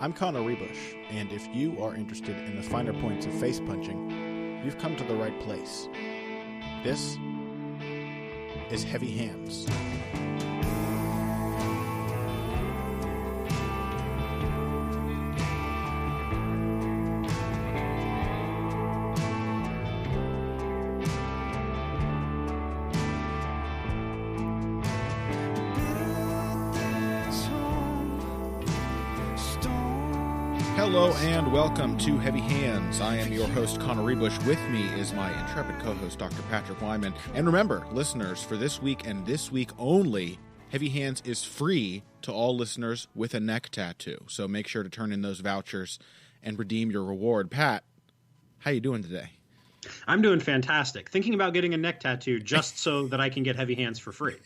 I'm Connor Ruebusch, and if you are interested in the finer points of face punching, you've come to the right place. This is Heavy Hands. Hello and welcome to Heavy Hands. I am your host, Connor Ruebusch. With me is my intrepid co-host, Dr. Patrick Wyman. And remember, listeners, for this week and this week only, Heavy Hands is free to all listeners with a neck tattoo. So make sure to turn in those vouchers and redeem your reward. Pat, how you doing today? I'm doing fantastic. Thinking about getting a neck tattoo just so that I can get Heavy Hands for free.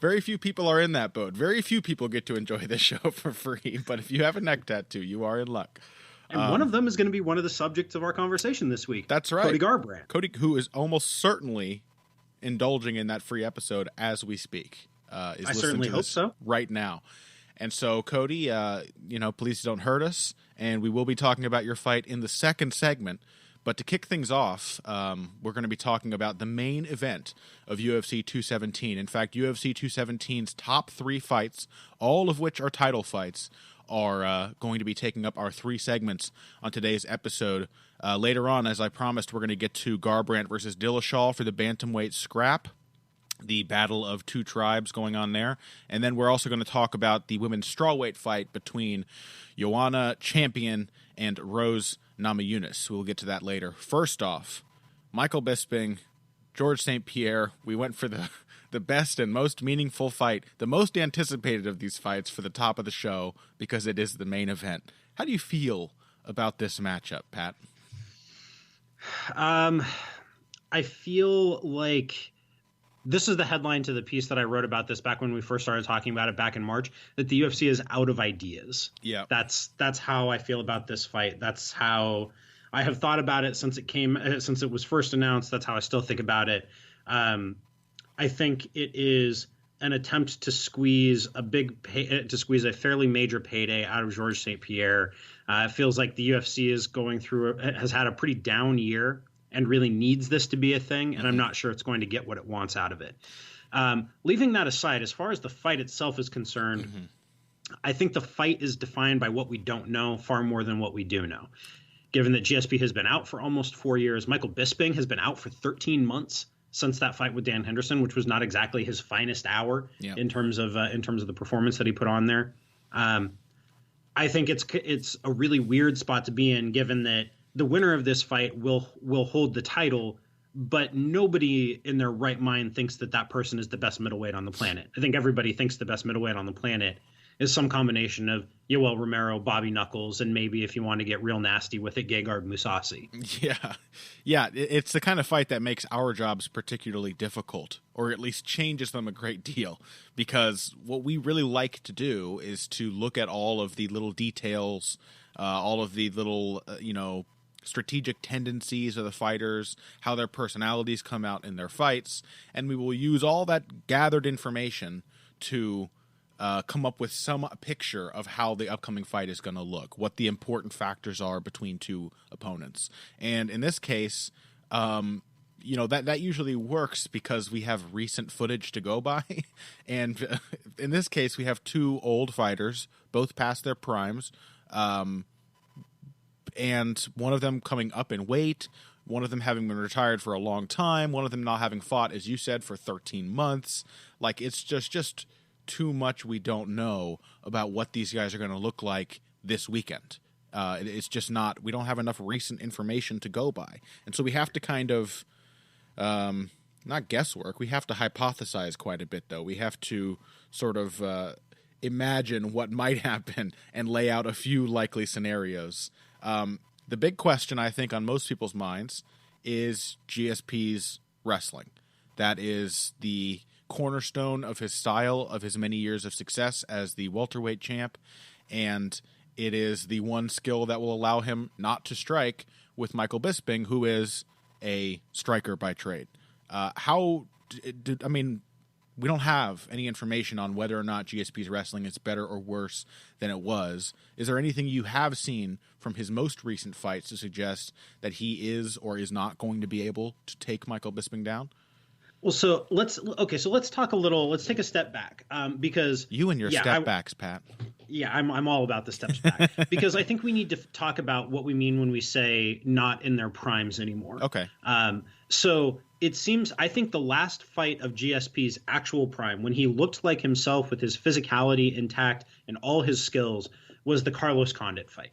Very few people are in that boat. Very few people get to enjoy this show for free. But if you have a neck tattoo, you are in luck. And one of them is going to be one of the subjects of our conversation this week. That's right. Cody Garbrandt. Cody, who is almost certainly indulging in that free episode as we speak. I certainly hope so. Right now. And so, Cody, please don't hurt us. And we will be talking about your fight in the second segment. But to kick things off, we're going to be talking about the main event of UFC 217. In fact, UFC 217's top three fights, all of which are title fights, are going to be taking up our three segments on today's episode. Later on, as I promised, we're going to get to Garbrandt versus Dillashaw for the bantamweight scrap, the battle of two tribes going on there. And then we're also going to talk about the women's strawweight fight between Joanna, champion, and Ruebusch-Namajunas. We'll get to that later. First off, Michael Bisping, George St-Pierre. We went for the best and most meaningful fight, the most anticipated of these fights for the top of the show because it is the main event. How do you feel about this matchup, Pat? I feel like this is the headline to the piece that I wrote about this back when we first started talking about it back in March, that the UFC is out of ideas. Yeah. That's how I feel about this fight. That's how I have thought about it since it was first announced. That's how I still think about it. I think it is an attempt to squeeze a fairly major payday out of George St-Pierre. It feels like the UFC has had a pretty down year and really needs this to be a thing, and I'm not sure it's going to get what it wants out of it. Leaving that aside, as far as the fight itself is concerned, I think the fight is defined by what we don't know far more than what we do know. Given that GSP has been out for almost 4 years, Michael Bisping has been out for 13 months since that fight with Dan Henderson, which was not exactly his finest hour in terms of the performance that he put on there. I think it's a really weird spot to be in, given that the winner of this fight will hold the title, but nobody in their right mind thinks that person is the best middleweight on the planet. I think everybody thinks the best middleweight on the planet is some combination of Yoel Romero, Bobby Knuckles, and maybe, if you want to get real nasty with it, Gegard Mousasi. Yeah, it's the kind of fight that makes our jobs particularly difficult, or at least changes them a great deal, because what we really like to do is to look at all of the little details, all of the little, strategic tendencies of the fighters, how their personalities come out in their fights, and we will use all that gathered information to come up with some picture of how the upcoming fight is going to look, what the important factors are between two opponents. And in this case, that usually works because we have recent footage to go by. And in this case, we have two old fighters, both past their primes, and one of them coming up in weight, one of them having been retired for a long time, one of them not having fought, as you said, for 13 months. Like, it's just too much we don't know about what these guys are going to look like this weekend. It's just not, we don't have enough recent information to go by. And so we have to kind of, not guesswork, we have to hypothesize quite a bit, though. We have to sort of imagine what might happen and lay out a few likely scenarios. The big question, I think, on most people's minds is GSP's wrestling. That is the cornerstone of his style, of his many years of success as the welterweight champ, and it is the one skill that will allow him not to strike with Michael Bisping, who is a striker by trade. we don't have any information on whether or not GSP's wrestling is better or worse than it was. Is there anything you have seen from his most recent fights to suggest that he is or is not going to be able to take Michael Bisping down? Well, so let's talk a little. Let's take a step back, because you and your step backs, Pat. Yeah, I'm all about the steps back because I think we need to talk about what we mean when we say not in their primes anymore. Okay. So it seems, I think the last fight of GSP's actual prime, when he looked like himself with his physicality intact and all his skills, was the Carlos Condit fight.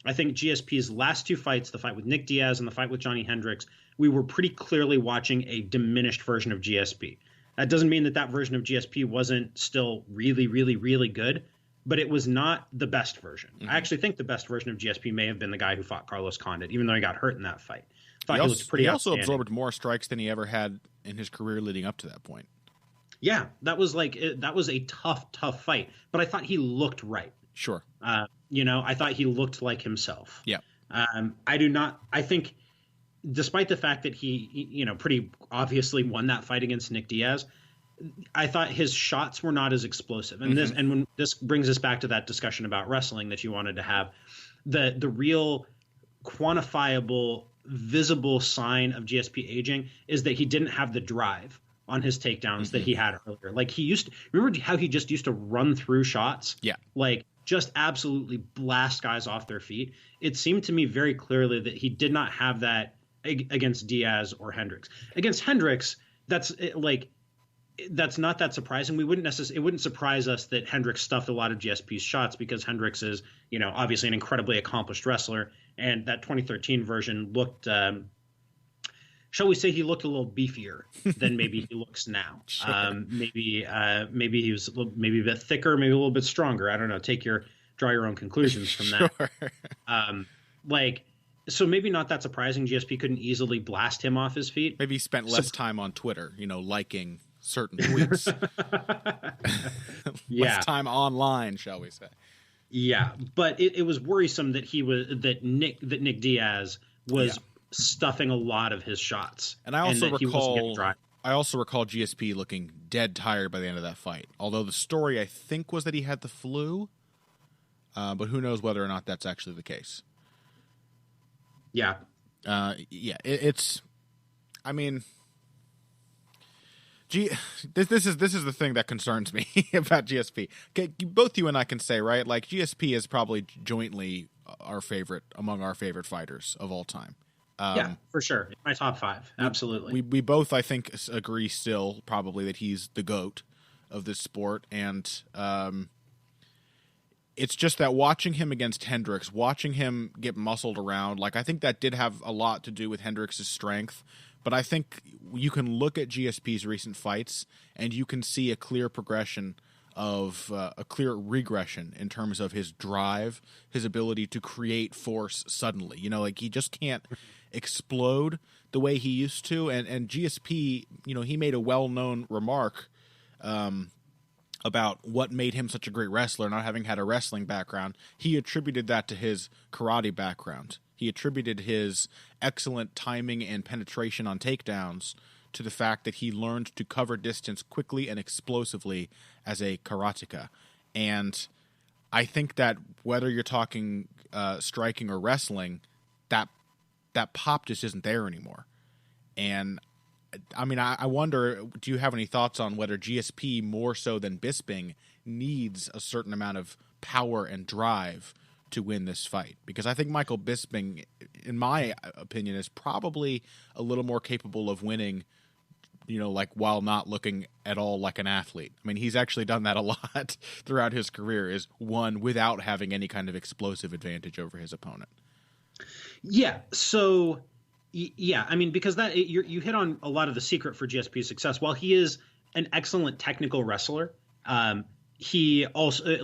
I think GSP's last two fights, the fight with Nick Diaz and the fight with Johnny Hendricks, we were pretty clearly watching a diminished version of GSP. That doesn't mean that version of GSP wasn't still really, really, really good, but it was not the best version. I actually think the best version of GSP may have been the guy who fought Carlos Condit, even though he got hurt in that fight. He also absorbed more strikes than he ever had in his career leading up to that point. Yeah, that was a tough fight, but I thought he looked right. Sure. I thought he looked like himself. Yeah. I think despite the fact that he, pretty obviously won that fight against Nick Diaz, I thought his shots were not as explosive. And when this brings us back to that discussion about wrestling that you wanted to have, the real quantifiable, visible sign of GSP aging is that he didn't have the drive on his takedowns that he had earlier. Like remember how he just used to run through shots? Yeah. Like just absolutely blast guys off their feet. It seemed to me very clearly that he did not have that against Diaz or Hendricks. Against Hendricks, that's not that surprising. It wouldn't surprise us that Hendricks stuffed a lot of GSP's shots because Hendricks is, obviously an incredibly accomplished wrestler. And that 2013 version looked, shall we say, he looked a little beefier than maybe he looks now. Sure. Maybe he was a bit thicker, maybe a little bit stronger. I don't know. Draw your own conclusions from that. Sure. So maybe not that surprising. GSP couldn't easily blast him off his feet. Maybe he spent less time on Twitter, liking certain tweets. Less time online, shall we say. Yeah, but it was worrisome that Nick Diaz was stuffing a lot of his shots. And I also recall GSP looking dead tired by the end of that fight. Although the story I think was that he had the flu, but who knows whether or not that's actually the case. Yeah. It's. I mean, this is the thing that concerns me about GSP. Okay, both you and I can say, right? Like GSP is probably jointly among our favorite fighters of all time. Yeah, for sure. My top 5. Absolutely. We both, I think, agree still probably that he's the GOAT of this sport. And it's just that watching him against Hendricks, watching him get muscled around, I think that did have a lot to do with Hendricks' strength. But I think you can look at GSP's recent fights and you can see a clear progression of a clear regression in terms of his drive, his ability to create force suddenly. He just can't explode the way he used to. And GSP, he made a well-known remark about what made him such a great wrestler, not having had a wrestling background. He attributed that to his karate background. He attributed his excellent timing and penetration on takedowns to the fact that he learned to cover distance quickly and explosively as a karateka. And I think that whether you're talking striking or wrestling, that pop just isn't there anymore. And I mean, I wonder, do you have any thoughts on whether GSP more so than Bisping needs a certain amount of power and drive to win this fight? Because I think Michael Bisping, in my opinion, is probably a little more capable of winning, while not looking at all like an athlete. I mean, he's actually done that a lot throughout his career, is won without having any kind of explosive advantage over his opponent. Yeah. So, yeah, I mean, because you hit on a lot of the secret for GSP's success. While he is an excellent technical wrestler, he also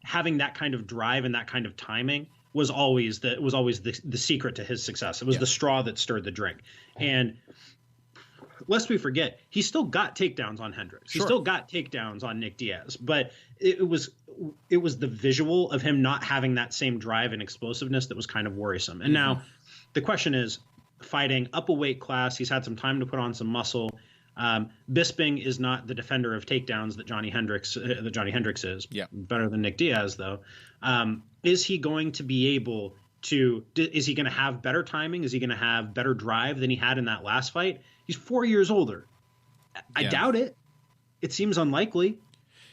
having that kind of drive and that kind of timing was always the secret to his success. It was the straw that stirred the drink. And lest we forget, he still got takedowns on Hendricks. Sure. He still got takedowns on Nick Diaz, but it was the visual of him not having that same drive and explosiveness that was kind of worrisome. And now the question is, fighting up a weight class, he's had some time to put on some muscle. Bisping is not the defender of takedowns that Johnny Hendricks is. Yeah. Better than Nick Diaz, though. Is he going to be able to? Is he going to have better timing? Is he going to have better drive than he had in that last fight? He's 4 years older. I doubt it. It seems unlikely.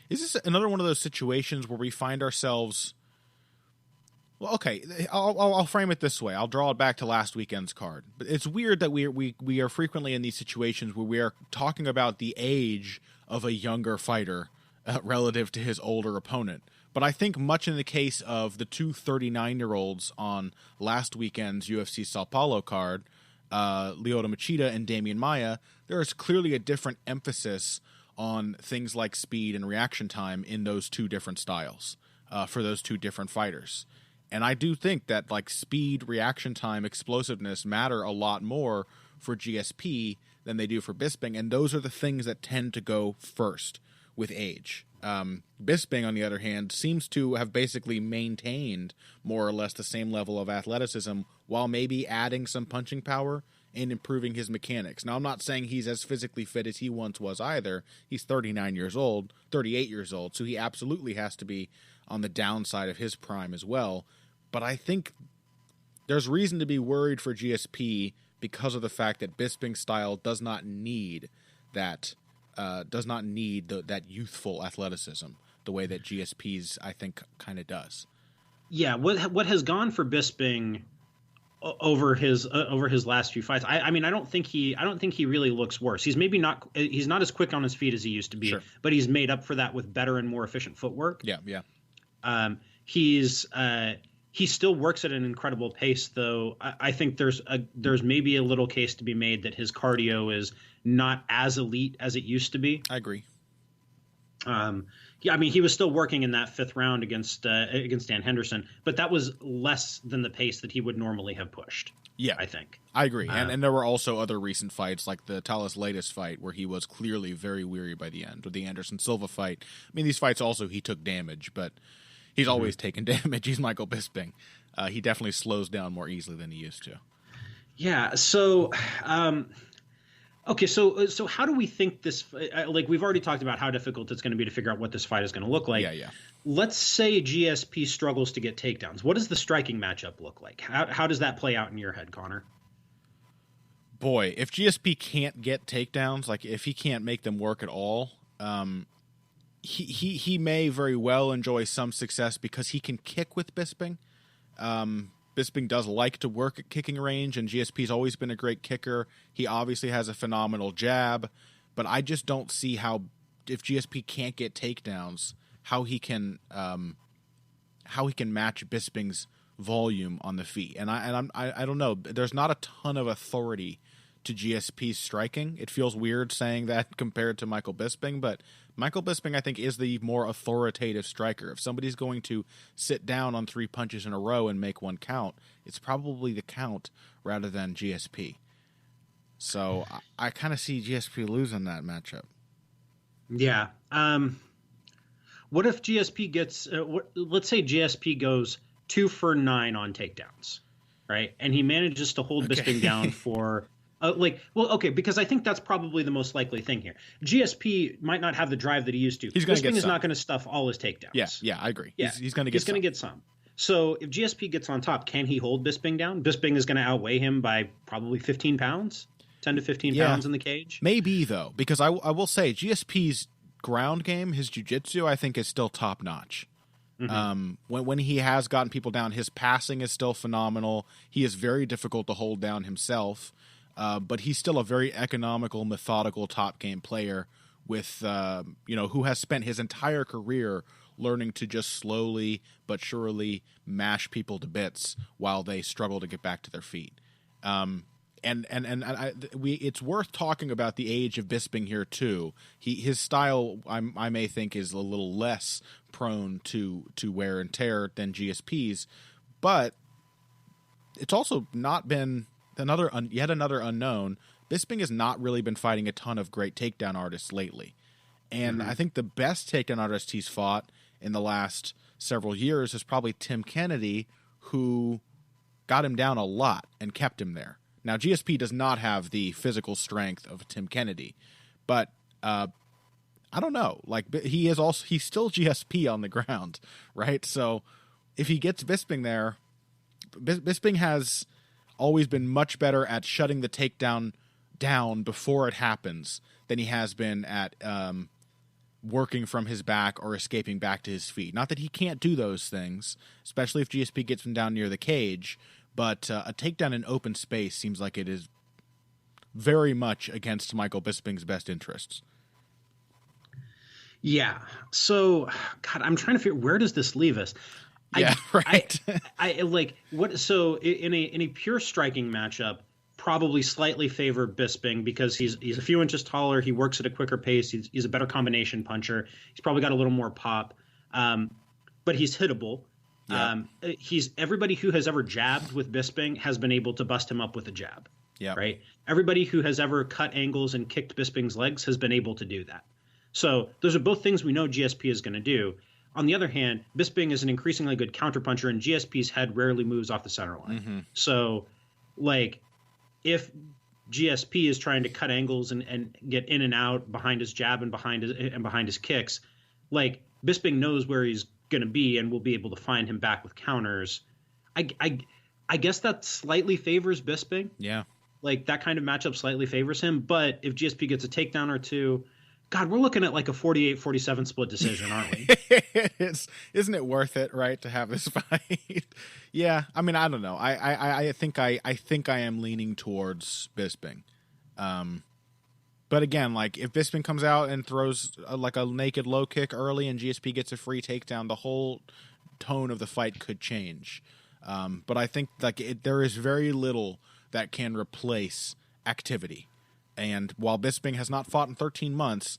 Is this another one of those situations where we find ourselves? Well, okay, I'll frame it this way. I'll draw it back to last weekend's card. But it's weird that we are frequently in these situations where we are talking about the age of a younger fighter relative to his older opponent. But I think much in the case of the two 39-year-olds on last weekend's UFC Sao Paulo card, Lyoto Machida and Damian Maia, there is clearly a different emphasis on things like speed and reaction time in those two different styles for those two different fighters. And I do think that like speed, reaction time, explosiveness matter a lot more for GSP than they do for Bisping, and those are the things that tend to go first with age. Bisping, on the other hand, seems to have basically maintained more or less the same level of athleticism while maybe adding some punching power and improving his mechanics. Now, I'm not saying he's as physically fit as he once was either. He's 38 years old, so he absolutely has to be on the downside of his prime as well. But I think there's reason to be worried for GSP because of the fact that Bisping's style does not need that that youthful athleticism the way that GSP's, I think, kind of does. Yeah, what has gone for Bisping over his last few fights? I mean, I don't think he really looks worse. He's not as quick on his feet as he used to be, sure, but he's made up for that with better and more efficient footwork. Yeah. He still works at an incredible pace, though. I think there's maybe a little case to be made that his cardio is not as elite as it used to be. I agree. Yeah, I mean, he was still working in that fifth round against Dan Henderson, but that was less than the pace that he would normally have pushed. Yeah, I think. I agree. And there were also other recent fights, like the Talis latest fight, where he was clearly very weary by the end, or the Anderson Silva fight. I mean, these fights also he took damage, but he's always taken damage. He's Michael Bisping. He definitely slows down more easily than he used to. Yeah. So, okay. So how do we think this? Like we've already talked about how difficult it's going to be to figure out what this fight is going to look like. Yeah. Let's say GSP struggles to get takedowns. What does the striking matchup look like? How does that play out in your head, Connor? Boy, if GSP can't get takedowns, like if he can't make them work at all, he may very well enjoy some success because he can kick with Bisping. Bisping does like to work at kicking range, and GSP's always been a great kicker. He obviously has a phenomenal jab, but I just don't see how, if GSP can't get takedowns, how he can match Bisping's volume on the feet. And I don't know. There's not a ton of authority to GSP's striking. It feels weird saying that compared to Michael Bisping, but Michael Bisping, I think, is the more authoritative striker. If somebody's going to sit down on 3 punches in a row and make one count, it's probably the count rather than GSP. So I kind of see GSP losing that matchup. Yeah. What if GSP gets, let's say GSP goes 2 for 9 on takedowns, right? And he manages to hold Bisping down for... because I think that's probably the most likely thing here. GSP might not have the drive that he used to. Bisping is not going to stuff all his takedowns. Yeah, I agree. Yeah. He's going to get some. So if GSP gets on top, can he hold Bisping down? Bisping is going to outweigh him by probably 15 pounds, 10 to 15 pounds in the cage. Maybe, though, because I will say GSP's ground game, his jiu-jitsu, I think is still top-notch. Mm-hmm. When he has gotten people down, his passing is still phenomenal. He is very difficult to hold down himself. But he's still a very economical, methodical top game player with, who has spent his entire career learning to just slowly but surely mash people to bits while they struggle to get back to their feet. It's worth talking about the age of Bisping here too. His style, I may think, is a little less prone to wear and tear than GSP's, but it's also not been yet another unknown. Bisping has not really been fighting a ton of great takedown artists lately. And I think the best takedown artist he's fought in the last several years is probably Tim Kennedy, who got him down a lot and kept him there. Now, GSP does not have the physical strength of Tim Kennedy, But I don't know. Like, he's still GSP on the ground, right? So if he gets Bisping there, Bisping has always been much better at shutting the takedown down before it happens than he has been at working from his back or escaping back to his feet. Not that he can't do those things, especially if GSP gets him down near the cage, but a takedown in open space seems like it is very much against Michael Bisping's best interests. Yeah. So, God, I'm trying to figure, where does this leave us? Yeah, right. I like what. So in a pure striking matchup, probably slightly favor Bisping because he's a few inches taller. He works at a quicker pace. He's a better combination puncher. He's probably got a little more pop, but he's hittable. Yeah. He's everybody who has ever jabbed with Bisping has been able to bust him up with a jab. Yeah. Right. Everybody who has ever cut angles and kicked Bisping's legs has been able to do that. So those are both things we know GSP is going to do. On the other hand, Bisping is an increasingly good counterpuncher, and GSP's head rarely moves off the center line. Mm-hmm. So, like, if GSP is trying to cut angles and get in and out behind his jab and behind his kicks, like, Bisping knows where he's going to be and will be able to find him back with counters. I guess that slightly favors Bisping. Yeah. Like, that kind of matchup slightly favors him. But if GSP gets a takedown or two, God, we're looking at like a 48-47 split decision, aren't we? Isn't it worth it, right, to have this fight? Yeah, I mean, I don't know. I think I am leaning towards Bisping. But again, like, if Bisping comes out and throws like a naked low kick early and GSP gets a free takedown, the whole tone of the fight could change. But I think like there is very little that can replace activity. And while Bisping has not fought in 13 months,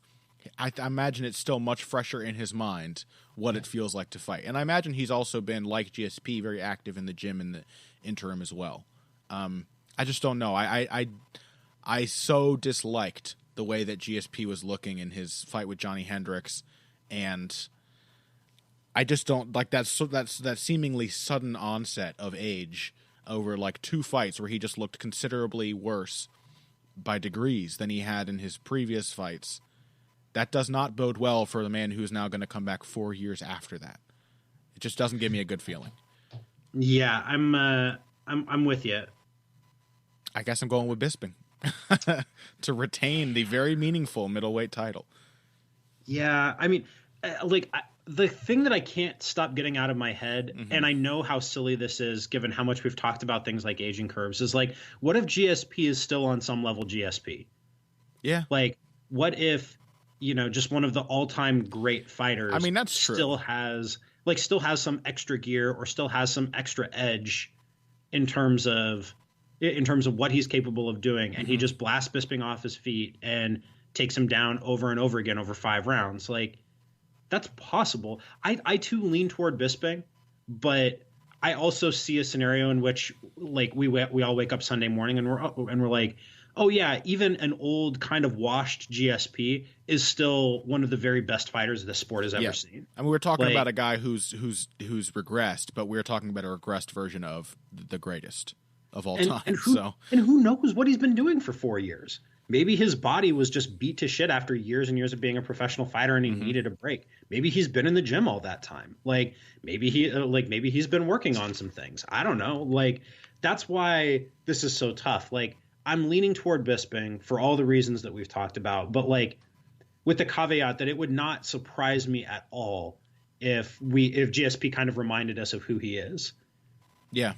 I imagine it's still much fresher in his mind what it feels like to fight. And I imagine he's also been, like GSP, very active in the gym in the interim as well. I just don't know. I so disliked the way that GSP was looking in his fight with Johnny Hendricks, and I just don't like that seemingly sudden onset of age over like 2 fights where he just looked considerably worse by degrees than he had in his previous fights. That does not bode well for the man who's now going to come back 4 years after that. It just doesn't give me a good feeling. Yeah, I'm with you. I guess I'm going with Bisping to retain the very meaningful middleweight title. Yeah, I mean, the thing that I can't stop getting out of my head, Mm-hmm. and I know how silly this is given how much we've talked about things like aging curves, is like, what if GSP is still on some level GSP? Yeah. Like, what if, just one of the all-time great fighters, I mean, that's true, still has some extra gear or still has some extra edge in terms of what he's capable of doing, and he just blasts Bisping off his feet and takes him down over and over again over 5 rounds. Like, that's possible. I too lean toward Bisping, but I also see a scenario in which, like, we all wake up Sunday morning and we're like, oh yeah, even an old kind of washed GSP is still one of the very best fighters this sport has ever seen. I mean, we're talking about a guy who's regressed, but we're talking about a regressed version of the greatest of all time. And who knows what he's been doing for 4 year? Maybe his body was just beat to shit after years and years of being a professional fighter, and he needed a break. Maybe he's been in the gym all that time. Like, maybe he's been working on some things. I don't know. Like, that's why this is so tough. Like, I'm leaning toward Bisping for all the reasons that we've talked about, but like, with the caveat that it would not surprise me at all if GSP kind of reminded us of who he is. Yeah.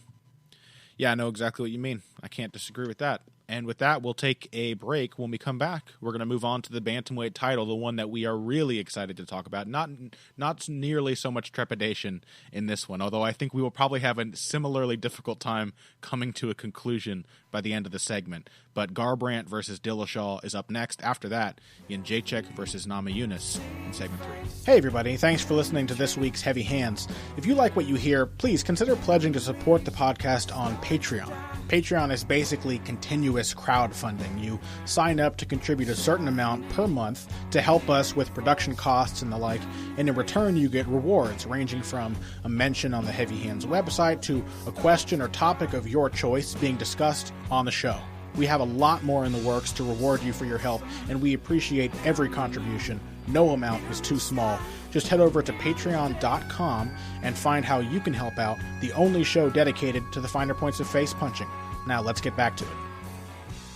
Yeah, I know exactly what you mean. I can't disagree with that. And with that, we'll take a break. When we come back, we're going to move on to the bantamweight title, the one that we are really excited to talk about. Not nearly so much trepidation in this one, although I think we will probably have a similarly difficult time coming to a conclusion by the end of the segment. But Garbrandt versus Dillashaw is up next. After that, Jedrzejczyk versus Namajunas in segment 3. Hey everybody, thanks for listening to this week's Heavy Hands. If you like what you hear, please consider pledging to support the podcast on Patreon. Patreon is basically continuous crowdfunding. You sign up to contribute a certain amount per month to help us with production costs and the like, and in return you get rewards ranging from a mention on the Heavy Hands website to a question or topic of your choice being discussed on the show. We have a lot more in the works to reward you for your help, and we appreciate every contribution. No amount is too small. Just head over to patreon.com and find how you can help out, the only show dedicated to the finer points of face punching. Now let's get back to it.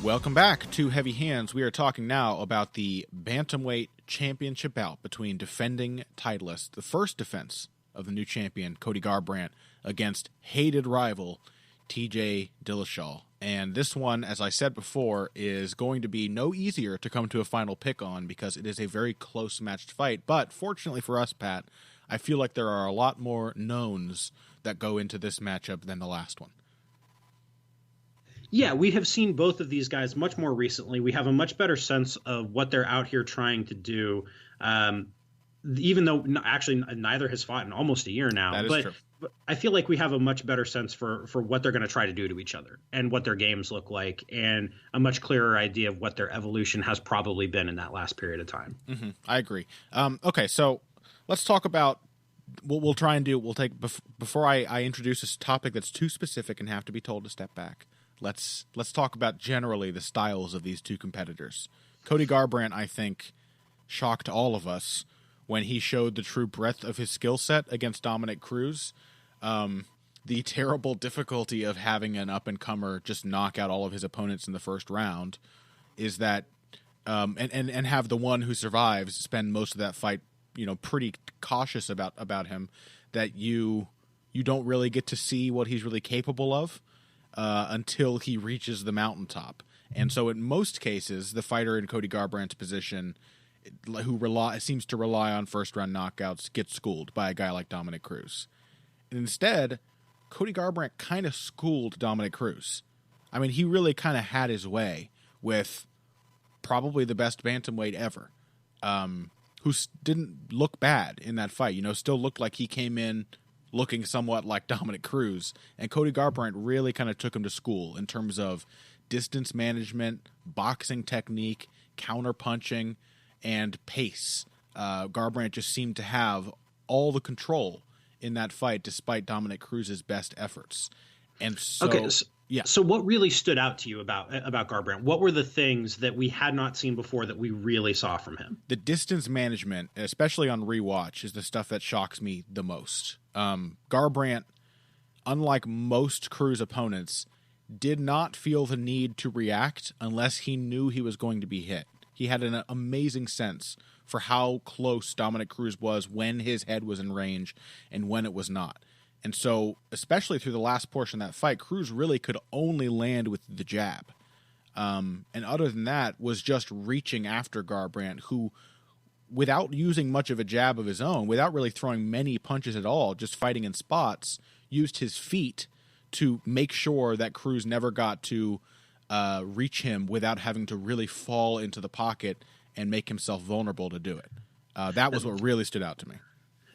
Welcome back to Heavy Hands. We are talking now about the Bantamweight Championship bout between defending titleist, the first defense of the new champion, Cody Garbrandt, against hated rival, TJ Dillashaw. And this one, as I said before, is going to be no easier to come to a final pick on because it is a very close matched fight. But fortunately for us, Pat, I feel like there are a lot more knowns that go into this matchup than the last one. Yeah, we have seen both of these guys much more recently. We have a much better sense of what they're out here trying to do, even though actually neither has fought in almost a year now. That is true. But I feel like we have a much better sense for what they're going to try to do to each other and what their games look like, and a much clearer idea of what their evolution has probably been in that last period of time. Mm-hmm. I agree. Okay, so let's talk about what we'll try and do. We'll take before I introduce this topic that's too specific and have to be told to step back. Let's talk about generally the styles of these two competitors. Cody Garbrandt, I think, shocked all of us when he showed the true breadth of his skill set against Dominic Cruz. The terrible difficulty of having an up-and-comer just knock out all of his opponents in the first round is that, and have the one who survives spend most of that fight, pretty cautious about him, that you don't really get to see what he's really capable of until he reaches the mountaintop. And so in most cases, the fighter in Cody Garbrandt's position who seems to rely on first-round knockouts gets schooled by a guy like Dominic Cruz. And instead, Cody Garbrandt kind of schooled Dominic Cruz. I mean, he really kind of had his way with probably the best bantamweight ever, who didn't look bad in that fight. Still looked like he came in looking somewhat like Dominic Cruz. And Cody Garbrandt really kind of took him to school in terms of distance management, boxing technique, counter-punching, and pace. Garbrandt just seemed to have all the control in that fight despite Dominic Cruz's best efforts. And so, okay, yeah. So what really stood out to you about Garbrandt? What were the things that we had not seen before that we really saw from him? The distance management, especially on rewatch, is the stuff that shocks me the most. Garbrandt, unlike most Cruz opponents, did not feel the need to react unless he knew he was going to be hit. He had an amazing sense for how close Dominic Cruz was when his head was in range and when it was not. And so, especially through the last portion of that fight, Cruz really could only land with the jab. And other than that, was just reaching after Garbrandt, who, without using much of a jab of his own, without really throwing many punches at all, just fighting in spots, used his feet to make sure that Cruz never got to reach him without having to really fall into the pocket and make himself vulnerable to do it. That was what really stood out to me.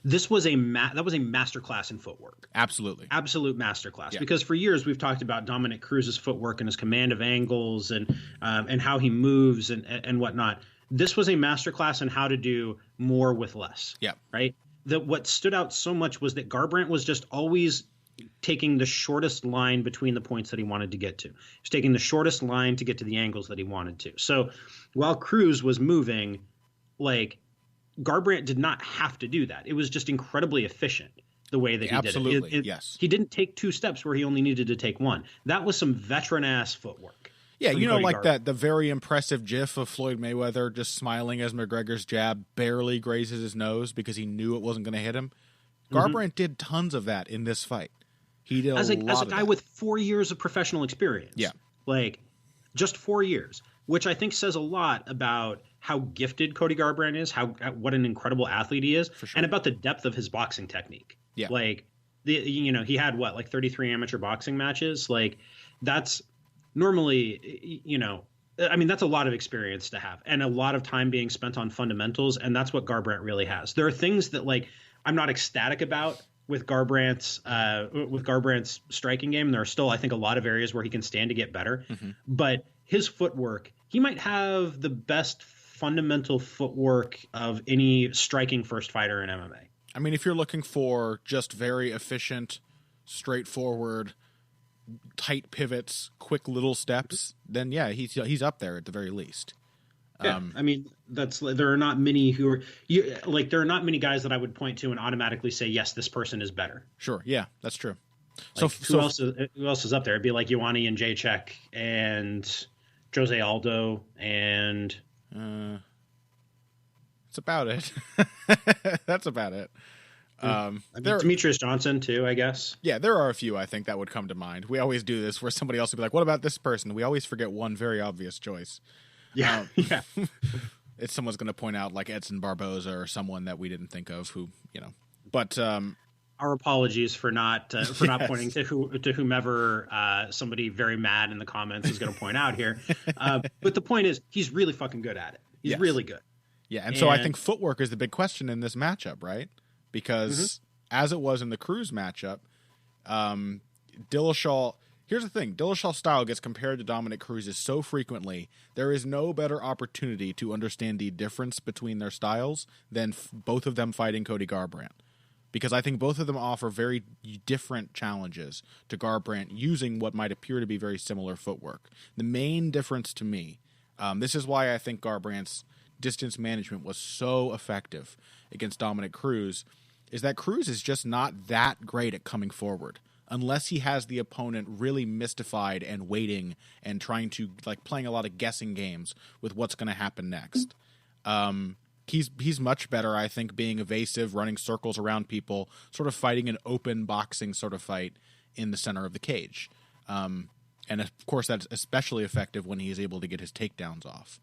This was a masterclass in footwork. Absolutely. Absolute masterclass. Yeah. Because for years we've talked about Dominic Cruz's footwork and his command of angles and how he moves and whatnot. This was a masterclass in how to do more with less. Yeah. Right? What stood out so much was that Garbrandt was just always taking the shortest line between the points that he wanted to get to. He was taking the shortest line to get to the angles that he wanted to. So while Cruz was moving, Garbrandt did not have to do that. It was just incredibly efficient the way that he Absolutely, did it. Yes. He didn't take two steps where he only needed to take one. That was some veteran-ass footwork. Yeah, Cody Garbrandt. the very impressive gif of Floyd Mayweather just smiling as McGregor's jab barely grazes his nose because he knew it wasn't going to hit him. Garbrandt did tons of that in this fight. He did as a guy with 4 years of professional experience. Yeah. Just 4 years, which I think says a lot about how gifted Cody Garbrandt is, what an incredible athlete he is, For sure. and about the depth of his boxing technique. Yeah. He had 33 amateur boxing matches. That's normally, that's a lot of experience to have and a lot of time being spent on fundamentals. And that's what Garbrandt really has. There are things that I'm not ecstatic about with Garbrandt's striking game. There are still, I think, a lot of areas where he can stand to get better, but his footwork, he might have the best fundamental footwork of any striking first fighter in MMA. I mean, if you're looking for just very efficient, straightforward, tight pivots, quick little steps, then yeah, he's up there at the very least. Yeah, I mean, there are not many who are there are not many guys that I would point to and automatically say, yes, this person is better. Sure, yeah, that's true. Like, who else is up there? It'd be like Joanna and Jedrzejczyk and Jose Aldo and that's about it. That's about it. Demetrius Johnson too, I guess. Yeah, there are a few I think that would come to mind. We always do this where somebody else will be like, "What about this person?" We always forget one very obvious choice. Yeah, yeah. It's someone's going to point out like Edson Barboza or someone that we didn't think of who, But our apologies for not pointing to whomever somebody very mad in the comments is going to point out here. But the point is, he's really fucking good at it. He's really good. Yeah, and so I think footwork is the big question in this matchup, right? Because as it was in the Cruz matchup, Dillashaw. Here's the thing. Dillashaw's style gets compared to Dominic Cruz's so frequently, there is no better opportunity to understand the difference between their styles than both of them fighting Cody Garbrandt. Because I think both of them offer very different challenges to Garbrandt using what might appear to be very similar footwork. The main difference to me, this is why I think Garbrandt's distance management was so effective against Dominic Cruz, is that Cruz is just not that great at coming forward. Unless he has the opponent really mystified and waiting and trying to playing a lot of guessing games with what's going to happen next. He's much better, I think, being evasive, running circles around people, sort of fighting an open boxing sort of fight in the center of the cage. And of course, that's especially effective when he is able to get his takedowns off.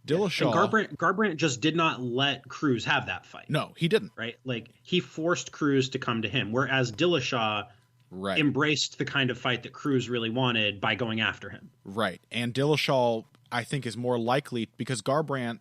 Dillashaw, and Garbrandt just did not let Cruz have that fight. No, he didn't. Right, he forced Cruz to come to him, whereas Dillashaw embraced the kind of fight that Cruz really wanted by going after him. Right. And Dillashaw, I think, is more likely because Garbrandt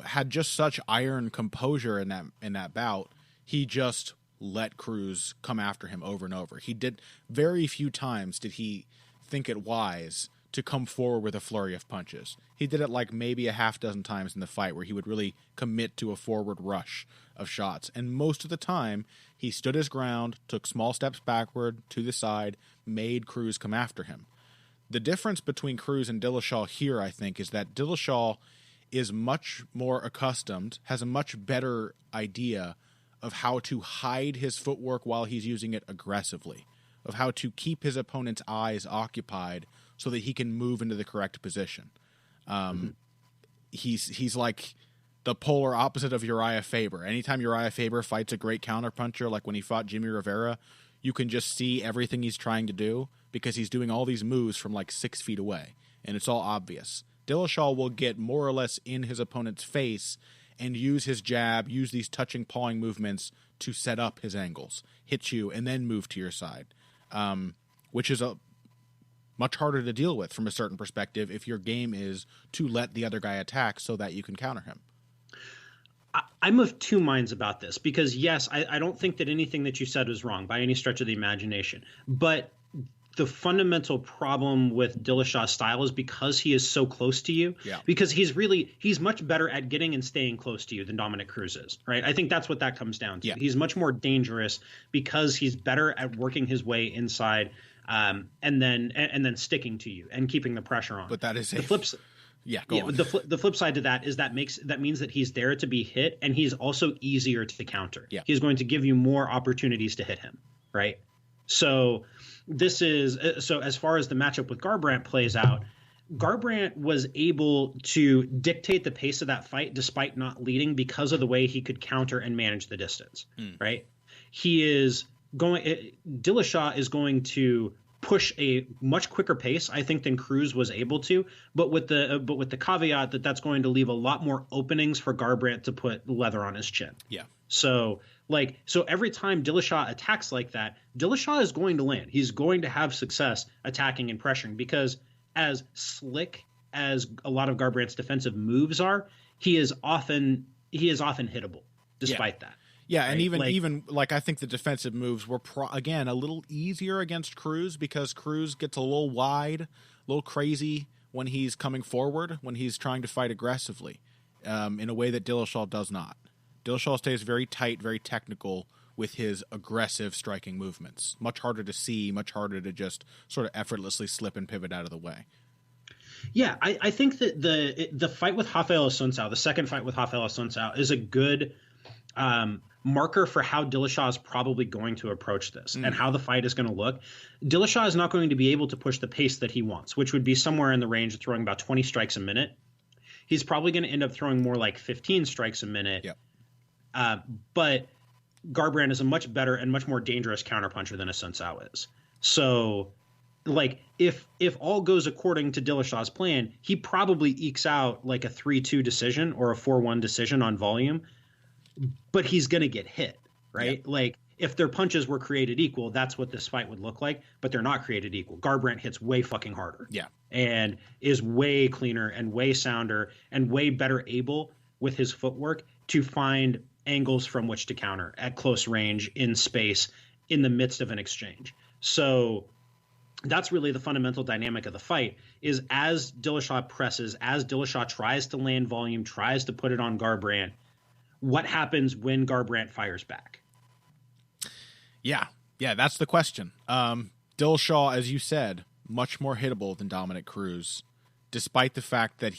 had just such iron composure in that bout. He just let Cruz come after him over and over. He did very few times did he think it wise to come forward with a flurry of punches. He did it maybe a half dozen times in the fight where he would really commit to a forward rush of shots. And most of the time, he stood his ground, took small steps backward to the side, made Cruz come after him. The difference between Cruz and Dillashaw here, I think, is that Dillashaw is much more accustomed, has a much better idea of how to hide his footwork while he's using it aggressively, of how to keep his opponent's eyes occupied so that he can move into the correct position. He's like the polar opposite of Uriah Faber. Anytime Uriah Faber fights a great counterpuncher, like when he fought Jimmy Rivera, you can just see everything he's trying to do because he's doing all these moves from 6 feet away, and it's all obvious. Dillashaw will get more or less in his opponent's face and use his jab, use these touching, pawing movements to set up his angles, hit you, and then move to your side, which is much harder to deal with from a certain perspective if your game is to let the other guy attack so that you can counter him. I'm of two minds about this because, yes, I don't think that anything that you said was wrong by any stretch of the imagination. But the fundamental problem with Dillashaw's style is because he is so close to you, because he's much better at getting and staying close to you than Dominic Cruz is, right? I think that's what that comes down to. Yeah. He's much more dangerous because he's better at working his way inside and then sticking to you and keeping the pressure on. But that is the flip side. Yeah, go on. The flip side to that is that means that he's there to be hit, and he's also easier to counter. Yeah. He's going to give you more opportunities to hit him, right? So as far as the matchup with Garbrandt plays out, Garbrandt was able to dictate the pace of that fight despite not leading because of the way he could counter and manage the distance, right? Dillashaw is going to push a much quicker pace, I think, than Cruz was able to, but with the caveat that that's going to leave a lot more openings for Garbrandt to put leather on his chin. Yeah. So every time Dillashaw attacks like that, Dillashaw is going to land. He's going to have success attacking and pressuring because as slick as a lot of Garbrandt's defensive moves are, he is often hittable despite that. Yeah, right? And even I think the defensive moves were again a little easier against Cruz because Cruz gets a little wide, a little crazy when he's coming forward, when he's trying to fight aggressively, in a way that Dillashaw does not. Dillashaw stays very tight, very technical with his aggressive striking movements. Much harder to see, much harder to just sort of effortlessly slip and pivot out of the way. Yeah, I think that the fight with Rafael Assunção, the second fight with Rafael Assunção, is a good marker for how Dillashaw is probably going to approach this and how the fight is going to look. Dillashaw is not going to be able to push the pace that he wants, which would be somewhere in the range of throwing about 20 strikes a minute. He's probably going to end up throwing more like 15 strikes a minute. Yep. But Garbrandt is a much better and much more dangerous counterpuncher than Assunção is. So, like, if all goes according to Dillashaw's plan, he probably ekes out like a 3-2 decision or a 4-1 decision on volume, but he's going to get hit, right? Yep. Like, if their punches were created equal, that's what this fight would look like, but they're not created equal. Garbrandt hits way fucking harder. Yeah. And is way cleaner and way sounder and way better able with his footwork to find angles from which to counter at close range, in space, in the midst of an exchange. So that's really the fundamental dynamic of the fight, is as Dillashaw presses, as Dillashaw tries to land volume, tries to put it on Garbrandt, what happens when Garbrandt fires back? Yeah, that's the question. Dillashaw, as you said, much more hittable than Dominic Cruz, despite the fact that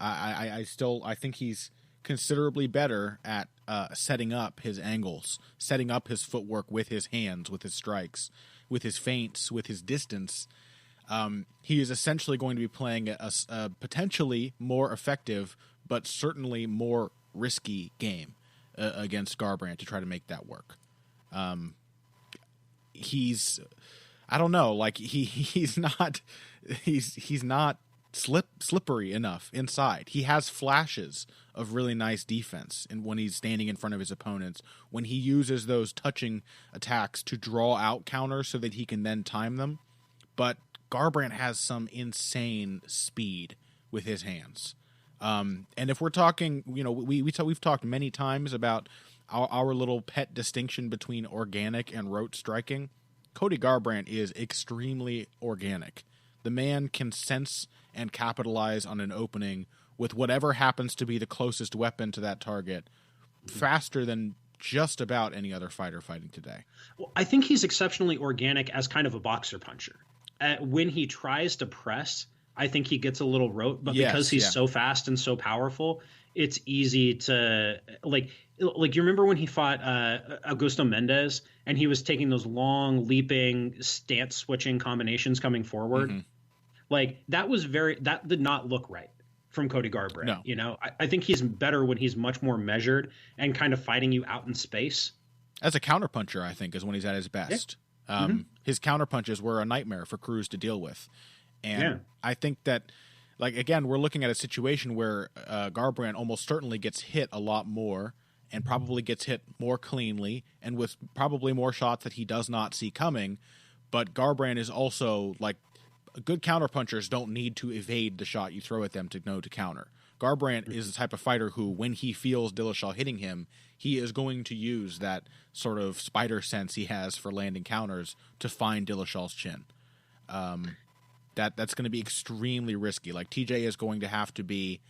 I think he's considerably better at setting up his angles, setting up his footwork with his hands, with his strikes, with his feints, with his distance. He is essentially going to be playing a potentially more effective, but certainly more risky game against Garbrandt to try to make that work. He's, I don't know, like he's not slippery enough inside. He has flashes of really nice defense, and when he's standing in front of his opponents, when he uses those touching attacks to draw out counters so that he can then time them. But Garbrandt has some insane speed with his hands. And if we're talking, we've talked many times about our little pet distinction between organic and rote striking. Cody Garbrandt is extremely organic. The man can sense and capitalize on an opening with whatever happens to be the closest weapon to that target faster than just about any other fighter fighting today. Well, I think he's exceptionally organic as kind of a boxer puncher. When he tries to press, I think he gets a little rote, but because he's so fast and so powerful, it's easy to like you remember when he fought Augusto Mendes and he was taking those long leaping stance switching combinations coming forward. Mm-hmm. Like that did not look right from Cody Garbrandt. No. I think he's better when he's much more measured and kind of fighting you out in space. As a counterpuncher, I think, is when he's at his best. Yeah. His counterpunches were a nightmare for Cruz to deal with. And I think that, like, again, we're looking at a situation where Garbrandt almost certainly gets hit a lot more and probably gets hit more cleanly and with probably more shots that he does not see coming. But Garbrandt is also, like, good counterpunchers don't need to evade the shot you throw at them to know to counter. Garbrandt is the type of fighter who, when he feels Dillashaw hitting him, he is going to use that sort of spider sense he has for landing counters to find Dillashaw's chin. That's going to be extremely risky. Like, TJ is going to have to be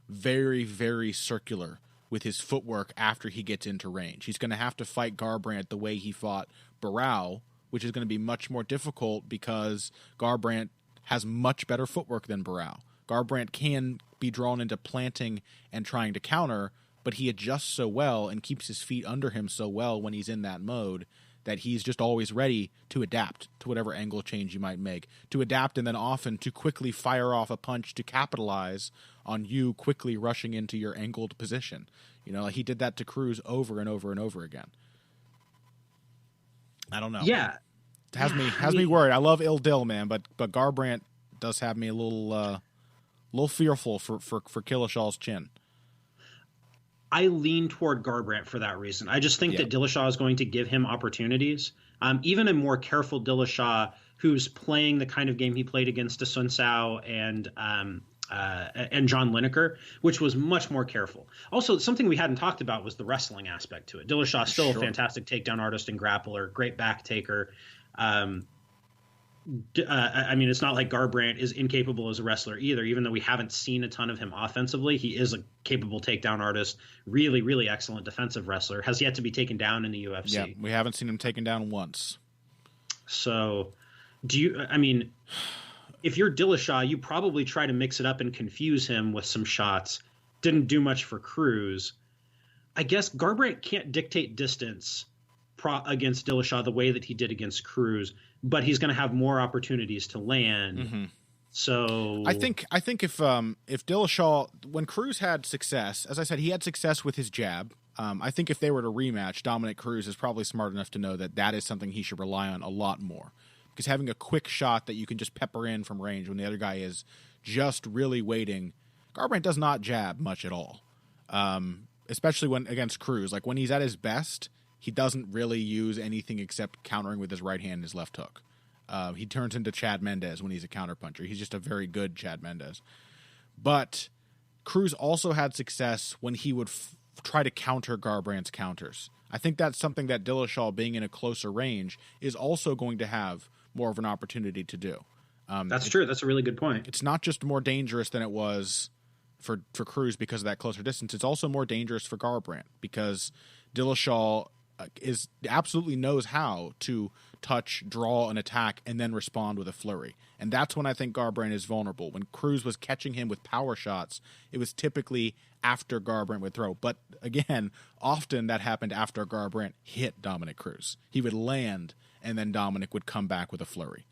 very, very circular with his footwork after he gets into range. He's going to have to fight Garbrandt the way he fought Barao, which is going to be much more difficult because Garbrandt has much better footwork than Barao. Garbrandt can be drawn into planting and trying to counter, but he adjusts so well and keeps his feet under him so well when he's in that mode that he's just always ready to adapt to whatever angle change you might make, to adapt and then often to quickly fire off a punch to capitalize on you quickly rushing into your angled position. Like he did that to Cruz over and over and over again. I don't know. Yeah. It has me worried. I love Il Dil, man, but Garbrandt does have me a little fearful for Dillashaw's chin. I lean toward Garbrandt for that reason. I just think that Dillashaw is going to give him opportunities. Even a more careful Dillashaw, who's playing the kind of game he played against Assunção and John Lineker, which was much more careful. Also, something we hadn't talked about was the wrestling aspect to it. Dillashaw still a fantastic takedown artist and grappler, great back taker. I mean, it's not like Garbrandt is incapable as a wrestler either. Even though we haven't seen a ton of him offensively, he is a capable takedown artist, really, really excellent defensive wrestler. Has yet to be taken down in the UFC. Yeah, we haven't seen him taken down once. So, I mean, if you're Dillashaw, you probably try to mix it up and confuse him with some shots. Didn't do much for Cruz. I guess Garbrandt can't dictate distance against Dillashaw the way that he did against Cruz, but he's going to have more opportunities to land. Mm-hmm. So I think if Dillashaw, when Cruz had success, as I said, he had success with his jab. I think if they were to rematch, Dominic Cruz is probably smart enough to know that that is something he should rely on a lot more, because having a quick shot that you can just pepper in from range when the other guy is just really waiting. Garbrandt does not jab much at all, especially when against Cruz. Like when he's at his best, he doesn't really use anything except countering with his right hand and his left hook. He turns into Chad Mendes when he's a counterpuncher. He's just a very good Chad Mendes. But Cruz also had success when he would try to counter Garbrandt's counters. I think that's something that Dillashaw, being in a closer range, is also going to have more of an opportunity to do. That's true. That's a really good point. It's not just more dangerous than it was for Cruz because of that closer distance. It's also more dangerous for Garbrandt because Dillashaw absolutely knows how to touch, draw an attack, and then respond with a flurry. And that's when I think Garbrandt is vulnerable. When Cruz was catching him with power shots, it was typically after Garbrandt would throw. But again, often that happened after Garbrandt hit Dominic Cruz. He would land, and then Dominic would come back with a flurry.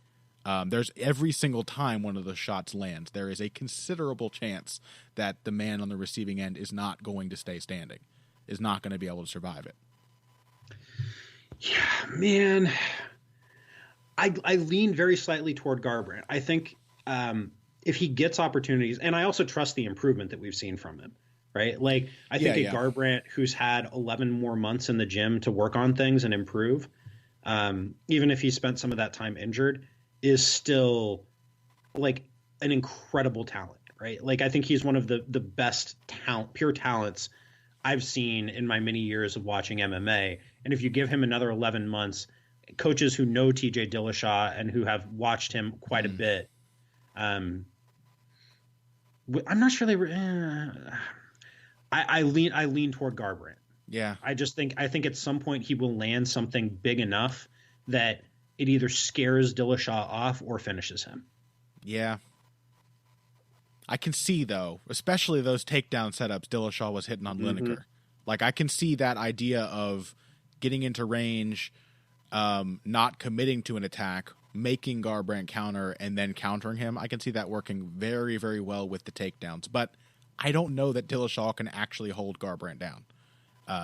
There's every single time one of those shots lands, there is a considerable chance that the man on the receiving end is not going to stay standing, is not going to be able to survive it. Yeah, man. I lean very slightly toward Garbrandt. I think if he gets opportunities, and I also trust the improvement that we've seen from him, right? Like, I think Garbrandt who's had 11 more months in the gym to work on things and improve, even if he spent some of that time injured, is still like an incredible talent, right? Like, I think he's one of the best pure talents I've seen in my many years of watching MMA. And if you give him another 11 months, coaches who know TJ Dillashaw and who have watched him quite a bit, I'm not sure I lean toward Garbrandt. Yeah. I think at some point he will land something big enough that it either scares Dillashaw off or finishes him. Yeah. I can see, though, especially those takedown setups Dillashaw was hitting on Lineker. Like, I can see that idea of getting into range, not committing to an attack, making Garbrandt counter, and then countering him. I can see that working very, very well with the takedowns. But I don't know that Dillashaw can actually hold Garbrandt down.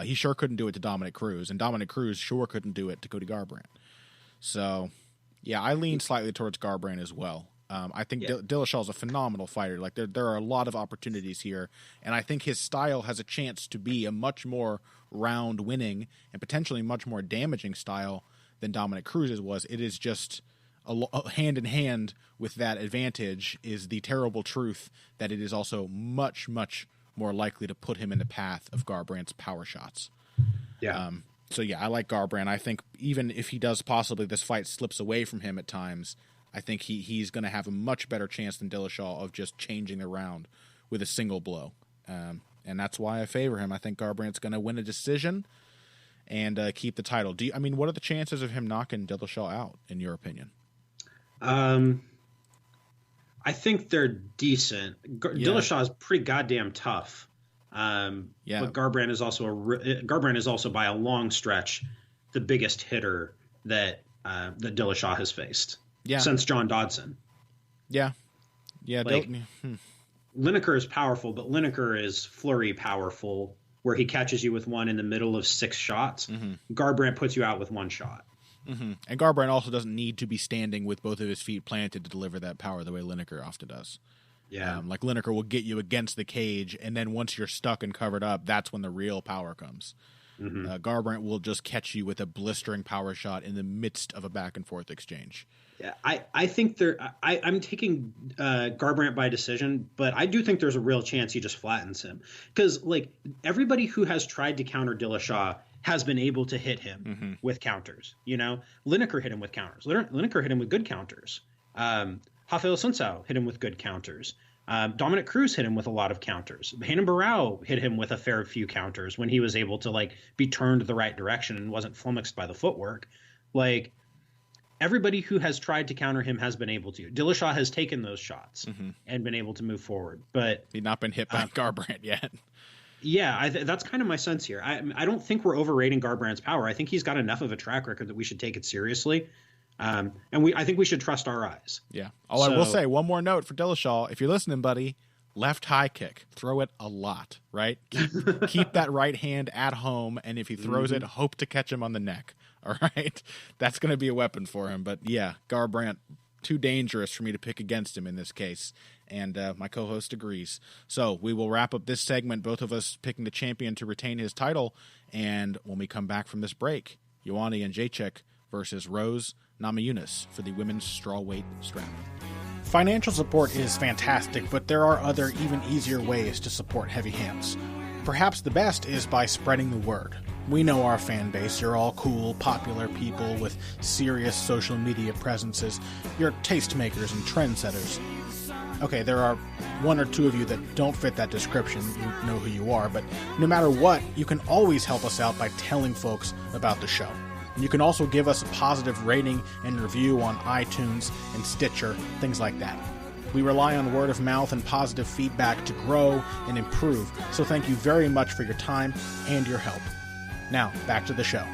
He sure couldn't do it to Dominic Cruz, and Dominic Cruz sure couldn't do it to Cody Garbrandt. So, yeah, I lean slightly towards Garbrandt as well. I think Dillashaw is a phenomenal fighter. Like there are a lot of opportunities here, and I think his style has a chance to be a much more round-winning and potentially much more damaging style than Dominic Cruz's was. It is just hand in hand with that advantage is the terrible truth that it is also much, much more likely to put him in the path of Garbrandt's power shots. Yeah. So yeah, I like Garbrandt. I think even if he does possibly this fight slips away from him at times, I think he's going to have a much better chance than Dillashaw of just changing the round with a single blow. And that's why I favor him. I think Garbrandt's going to win a decision and keep the title. What are the chances of him knocking Dillashaw out, in your opinion? I think they're decent. Dillashaw is pretty goddamn tough. But Garbrandt is also by a long stretch the biggest hitter that Dillashaw has faced since John Dodson. Yeah. Lineker is powerful, but Lineker is flurry powerful, where he catches you with one in the middle of 6 shots. Garbrandt puts you out with 1 shot. And Garbrandt also doesn't need to be standing with both of his feet planted to deliver that power the way Lineker often does. Yeah. Like Lineker will get you against the cage, and then once you're stuck and covered up, that's when the real power comes. Garbrandt will just catch you with a blistering power shot in the midst of a back and forth exchange. Yeah, I think I'm taking Garbrandt by decision, but I do think there's a real chance he just flattens him, because like everybody who has tried to counter Dillashaw has been able to hit him with counters. You know, Lineker hit him with counters. Lineker hit him with good counters. Rafael Sunsao hit him with good counters. Dominic Cruz hit him with a lot of counters. Renan Barão hit him with a fair few counters when he was able to like be turned the right direction and wasn't flummoxed by the footwork. Like, everybody who has tried to counter him has been able to. Dillashaw has taken those shots and been able to move forward, but he's not been hit by Garbrandt yet. Yeah, that's kind of my sense here. I don't think we're overrating Garbrandt's power. I think he's got enough of a track record that we should take it seriously. And I think we should trust our eyes. Yeah. I will say one more note for Dillashaw. If you're listening, buddy, left high kick, throw it a lot, right? Keep that right hand at home, and if he throws it, hope to catch him on the neck. All right, that's going to be a weapon for him. But yeah, Garbrandt, too dangerous for me to pick against him in this case, and my co-host agrees. So we will wrap up this segment, both of us picking the champion to retain his title, and when we come back from this break, Joanna and Jedrzejczyk versus Ruebusch Namajunas for the women's strawweight strap. Financial support is fantastic, but there are other, even easier ways to support Heavy Hands. Perhaps the best is by spreading the word. We know our fan base. You're all cool, popular people with serious social media presences. You're tastemakers and trendsetters. Okay, there are one or two of you that don't fit that description. You know who you are, but no matter what, you can always help us out by telling folks about the show. You can also give us a positive rating and review on iTunes and Stitcher, things like that. We rely on word of mouth and positive feedback to grow and improve, so thank you very much for your time and your help. Now, back to the show.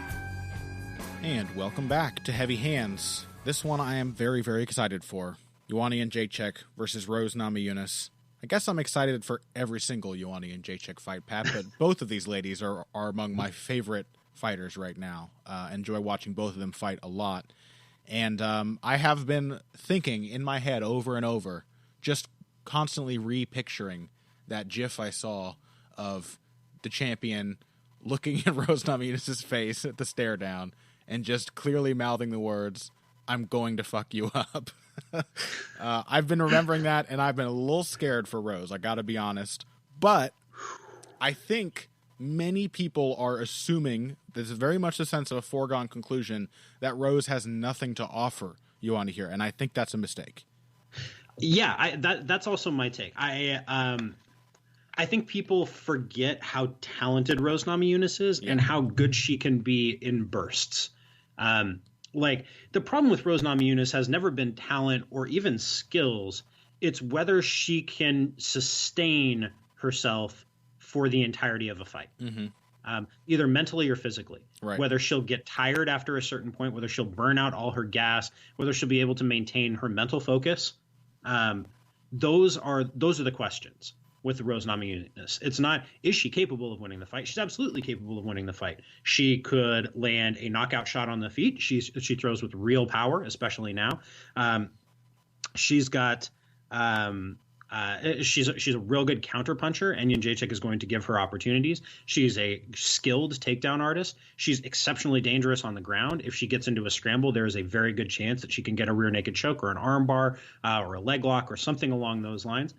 And welcome back to Heavy Hands. This one I am very, very excited for. Joanna and Jedrzejczyk versus Ruebusch Namajunas. I guess I'm excited for every single Joanna and Jedrzejczyk fight, Pat, but both of these ladies are among my favorite fighters right now. Enjoy watching both of them fight a lot. And I have been thinking in my head over and over, just constantly repicturing that GIF I saw of the champion looking at Ruebusch Namajunas' face at the stare down and just clearly mouthing the words, "I'm going to fuck you up." I've been remembering that, and I've been a little scared for Rose, I gotta be honest. But I think many people are assuming, this is very much the sense of a foregone conclusion, that Rose has nothing to offer Joanna here, and I think that's a mistake. Yeah, that's also my take. I think people forget how talented Ruebusch Namajunas is and how good she can be in bursts. Like, the problem with Ruebusch Namajunas has never been talent or even skills. It's whether she can sustain herself for the entirety of a fight, either mentally or physically. Right. Whether she'll get tired after a certain point, whether she'll burn out all her gas, whether she'll be able to maintain her mental focus. Those are the questions with Ruebusch Namajunas. It's not, is she capable of winning the fight? She's absolutely capable of winning the fight. She could land a knockout shot on the feet. She throws with real power, especially now. She's got she's a real good counter puncher, and Jedrzejczyk is going to give her opportunities. She's a skilled takedown artist. She's exceptionally dangerous on the ground. If she gets into a scramble, there is a very good chance that she can get a rear naked choke or an arm bar or a leg lock or something along those lines.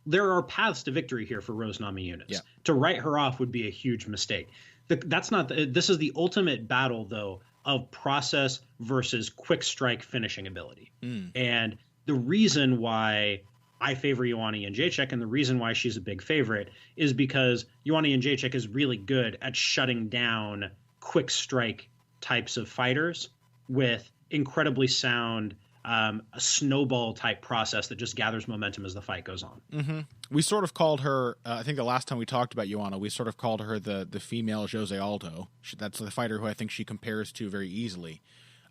There are paths to victory here for Ruebusch Namajunas. Yeah. To write her off would be a huge mistake. This is the ultimate battle, though, of process versus quick strike finishing ability. And the reason why I favor Joanna Jedrzejczyk, and the reason why she's a big favorite, is because Joanna Jedrzejczyk is really good at shutting down quick strike types of fighters with incredibly sound, a snowball type process that just gathers momentum as the fight goes on. We sort of called her, I think the last time we talked about Joanna, we sort of called her the female Jose Aldo. That's the fighter who I think she compares to very easily.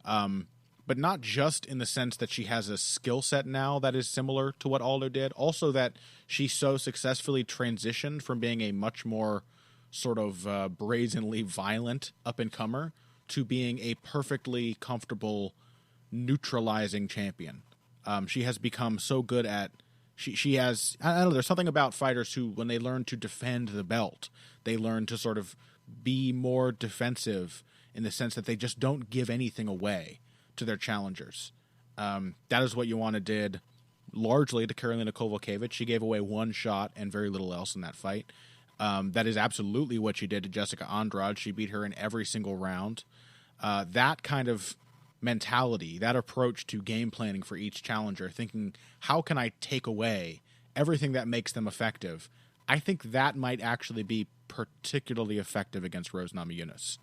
But not just in the sense that she has a skill set now that is similar to what Aldo did, also that she so successfully transitioned from being a much more sort of brazenly violent up-and-comer to being a perfectly comfortable neutralizing champion. She has become so good at, she has, I don't know, there's something about fighters who, when they learn to defend the belt, they learn to sort of be more defensive in the sense that they just don't give anything away to their challengers. That is what Joanna did largely to Karolina Kowalkiewicz. She gave away one shot and very little else in that fight. That is absolutely what she did to Jessica Andrade. She beat her in every single round. That kind of mentality, that approach to game planning for each challenger, thinking, how can I take away everything that makes them effective? I think that might actually be particularly effective against Rose Namajunas.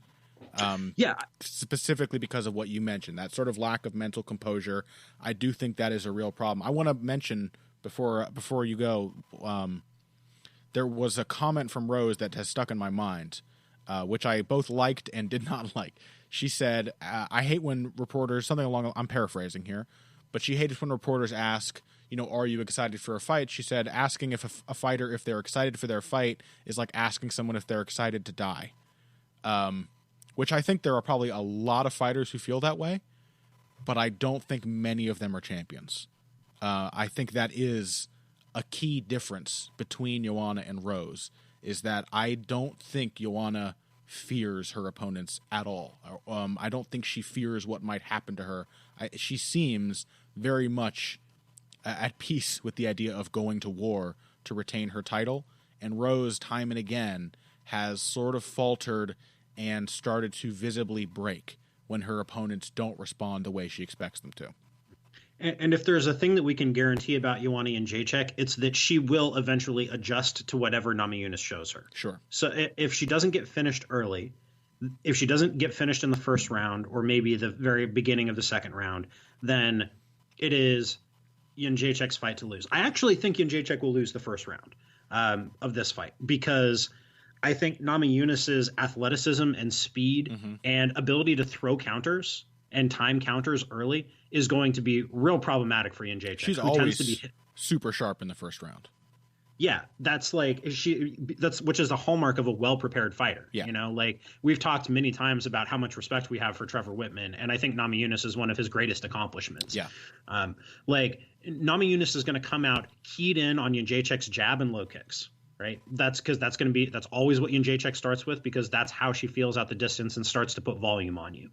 Specifically because of what you mentioned, that sort of lack of mental composure. I do think that is a real problem. I want to mention before you go, there was a comment from Rose that has stuck in my mind, which I both liked and did not like. She said, I hate when reporters, I'm paraphrasing here, but she hated when reporters ask, are you excited for a fight? She said, asking if a fighter, if they're excited for their fight, is like asking someone if they're excited to die. Which I think there are probably a lot of fighters who feel that way, but I don't think many of them are champions. I think that is a key difference between Joanna and Rose, is that I don't think Joanna fears her opponents at all. I don't think she fears what might happen to her. She seems very much at peace with the idea of going to war to retain her title, and Rose, time and again, has sort of faltered and started to visibly break when her opponents don't respond the way she expects them to. And if there's a thing that we can guarantee about Joanna Jedrzejczyk, it's that she will eventually adjust to whatever Namajunas shows her. Sure. So if she doesn't get finished early, if she doesn't get finished in the first round or maybe the very beginning of the second round, then it is Jedrzejczyk's fight to lose. I actually think Jedrzejczyk will lose the first round of this fight because I think Namajunas' athleticism and speed and ability to throw counters and time counters early is going to be real problematic for Jedrzejczyk. She's always super sharp in the first round. Yeah, that's which is a hallmark of a well-prepared fighter. Yeah. We've talked many times about how much respect we have for Trevor Whitman, and I think Namajunas is one of his greatest accomplishments. Yeah. Namajunas is going to come out keyed in on Jedrzejczyk's jab and low kicks. Right. That's always what Jedrzejczyk starts with, because that's how she feels out the distance and starts to put volume on you.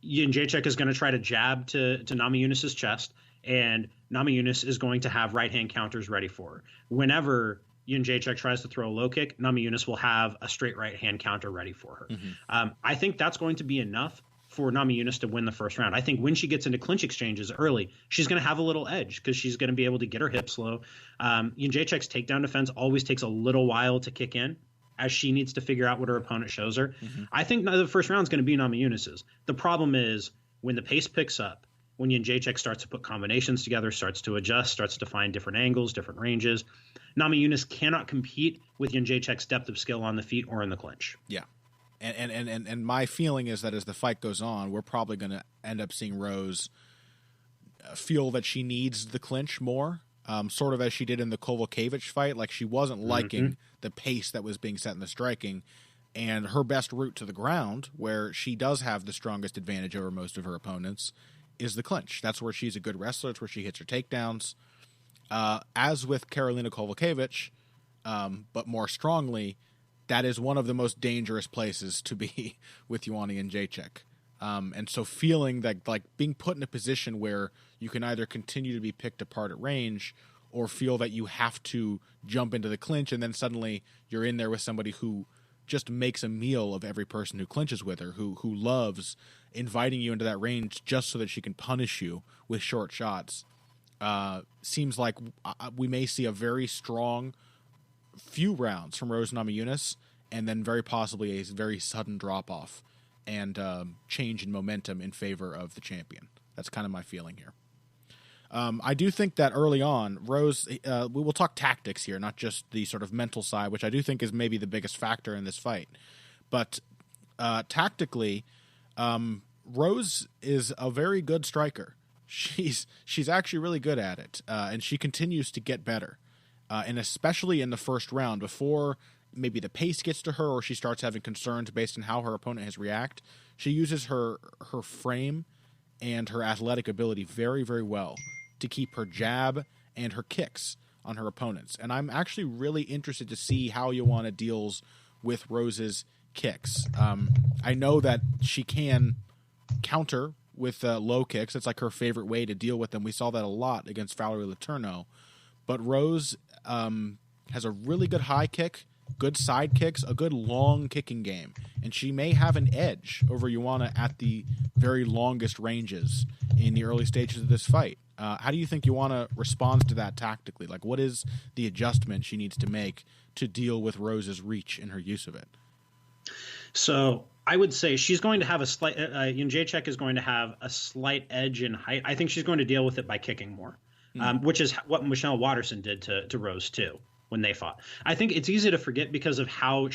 Jedrzejczyk is going to try to jab to Namajunas' chest, and Namajunas is going to have right hand counters ready for her. Whenever Jedrzejczyk tries to throw a low kick, Namajunas will have a straight right hand counter ready for her. I think that's going to be enough for Namajunas to win the first round. I think when she gets into clinch exchanges early, she's going to have a little edge because she's going to be able to get her hips low. Jedrzejczyk's takedown defense always takes a little while to kick in as she needs to figure out what her opponent shows her. I think the first round is going to be Namajunas'. The problem is when the pace picks up, when Jedrzejczyk starts to put combinations together, starts to adjust, starts to find different angles, different ranges, Namajunas cannot compete with Jedrzejczyk's depth of skill on the feet or in the clinch. Yeah. And my feeling is that as the fight goes on, we're probably going to end up seeing Rose feel that she needs the clinch more, sort of as she did in the Kowalkiewicz fight. Like, she wasn't liking the pace that was being set in the striking, and her best route to the ground, where she does have the strongest advantage over most of her opponents, is the clinch. That's where she's a good wrestler. It's where she hits her takedowns. As with Karolina Kowalkiewicz, but more strongly, that is one of the most dangerous places to be with Joanna Jedrzejczyk. And so feeling that, like, being put in a position where you can either continue to be picked apart at range or feel that you have to jump into the clinch, and then suddenly you're in there with somebody who just makes a meal of every person who clinches with her, who loves inviting you into that range just so that she can punish you with short shots. Seems like we may see a very strong few rounds from Rose Namajunas, and then very possibly a very sudden drop-off and change in momentum in favor of the champion. That's kind of my feeling here. I do think that early on, Rose, we will talk tactics here, not just the sort of mental side, which I do think is maybe the biggest factor in this fight. But tactically, Rose is a very good striker. She's actually really good at it, and she continues to get better. And especially in the first round, before maybe the pace gets to her or she starts having concerns based on how her opponent has reacted, she uses her frame and her athletic ability very, very well to keep her jab and her kicks on her opponents. And I'm actually really interested to see how Joanna deals with Rose's kicks. I know that she can counter with low kicks. It's like her favorite way to deal with them. We saw that a lot against Valerie Letourneau. But Rose has a really good high kick, good side kicks, a good long kicking game. And she may have an edge over Joanna at the very longest ranges in the early stages of this fight. How do you think Joanna responds to that tactically? Like, what is the adjustment she needs to make to deal with Rose's reach and her use of it? So I would say she's going to have a slight, Jedrzejczyk is going to have a slight edge in height. I think she's going to deal with it by kicking more, which is what Michelle Waterson did to Rose too when they fought. I think it's easy to forget because of how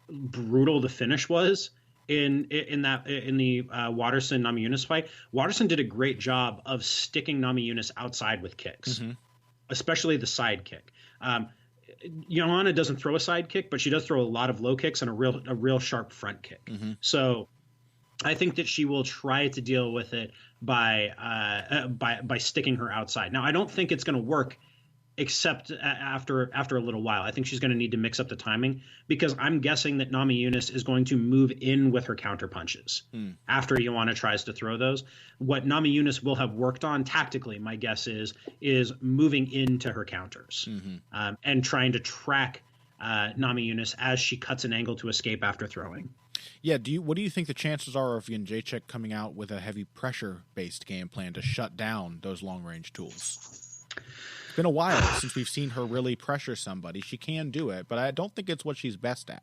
brutal the finish was in the Waterson Namajunas fight. Waterson did a great job of sticking Namajunas outside with kicks, especially the side kick. Joanna doesn't throw a side kick, but she does throw a lot of low kicks and a real sharp front kick. So I think that she will try to deal with it by sticking her outside. Now, I don't think it's going to work except after a little while. I think she's going to need to mix up the timing because I'm guessing that Namajunas is going to move in with her counter punches after Joanna tries to throw those. What Namajunas will have worked on tactically, my guess is moving into her counters and trying to track Namajunas as she cuts an angle to escape after throwing. Yeah, what do you think the chances are of Jedrzejczyk coming out with a heavy pressure-based game plan to shut down those long-range tools? It's been a while since we've seen her really pressure somebody. She can do it, but I don't think it's what she's best at.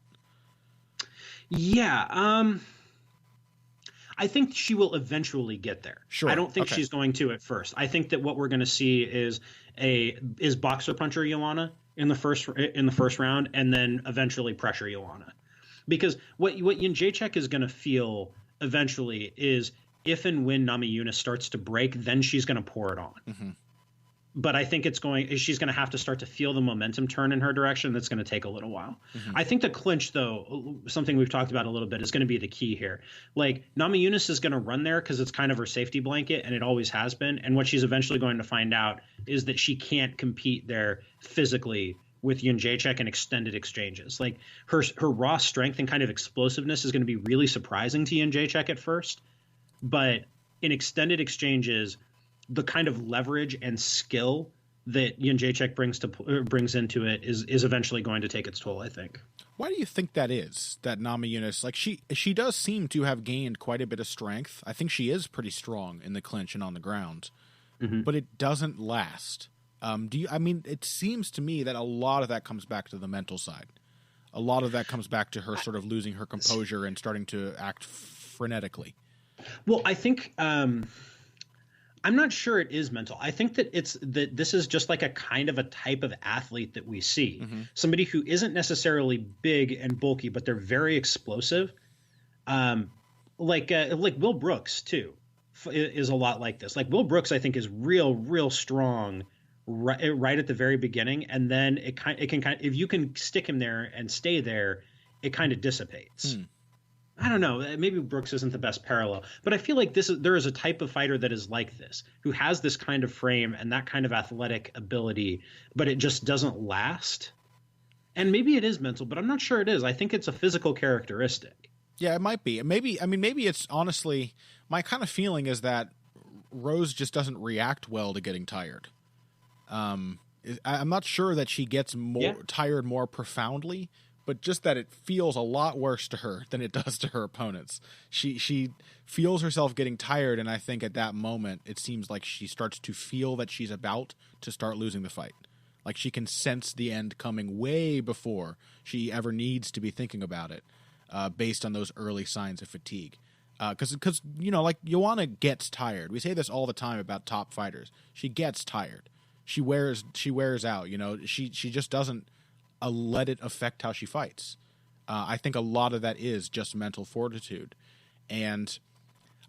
Yeah, I think she will eventually get there. Sure. I don't think she's going to at first. I think that what we're going to see is boxer puncher Joanna in the first round, and then eventually pressure Joanna, because what Jedrzejczyk is going to feel eventually is if and when Namajunas starts to break, then she's going to pour it on. But I think she's going to have to start to feel the momentum turn in her direction. That's going to take a little while. I think the clinch, though, something we've talked about a little bit, is going to be the key here. Like, Namajunas is going to run there because it's kind of her safety blanket, and it always has been. And what she's eventually going to find out is that she can't compete there physically with Jedrzejczyk in extended exchanges. Like, her raw strength and kind of explosiveness is going to be really surprising to Jedrzejczyk at first. But in extended exchanges, the kind of leverage and skill that Jedrzejczyk brings into it is eventually going to take its toll, I think. Why do you think that is? That Namajunas, like she does seem to have gained quite a bit of strength. I think she is pretty strong in the clinch and on the ground, but it doesn't last. It seems to me that a lot of that comes back to the mental side. A lot of that comes back to her sort of losing her composure and starting to act frenetically. Well, I think I'm not sure it is mental. I think that this is just like a kind of a type of athlete that we see. Somebody who isn't necessarily big and bulky, but they're very explosive. Like Will Brooks too is a lot like this. Like, Will Brooks, I think, is real strong right at the very beginning, and then it can if you can stick him there and stay there, it kind of dissipates. I don't know. Maybe Brooks isn't the best parallel, but I feel like there is a type of fighter that is like this, who has this kind of frame and that kind of athletic ability, but it just doesn't last. And maybe it is mental, but I'm not sure it is. I think it's a physical characteristic. Yeah, it might be. Maybe it's honestly, my kind of feeling is that Rose just doesn't react well to getting tired. I'm not sure that she gets tired more profoundly, but just that it feels a lot worse to her than it does to her opponents. She feels herself getting tired, and I think at that moment it seems like she starts to feel that she's about to start losing the fight. Like, she can sense the end coming way before she ever needs to be thinking about it, based on those early signs of fatigue. Because like, Joanna gets tired. We say this all the time about top fighters. She gets tired. She wears out. She just doesn't let it affect how she fights. I think a lot of that is just mental fortitude. And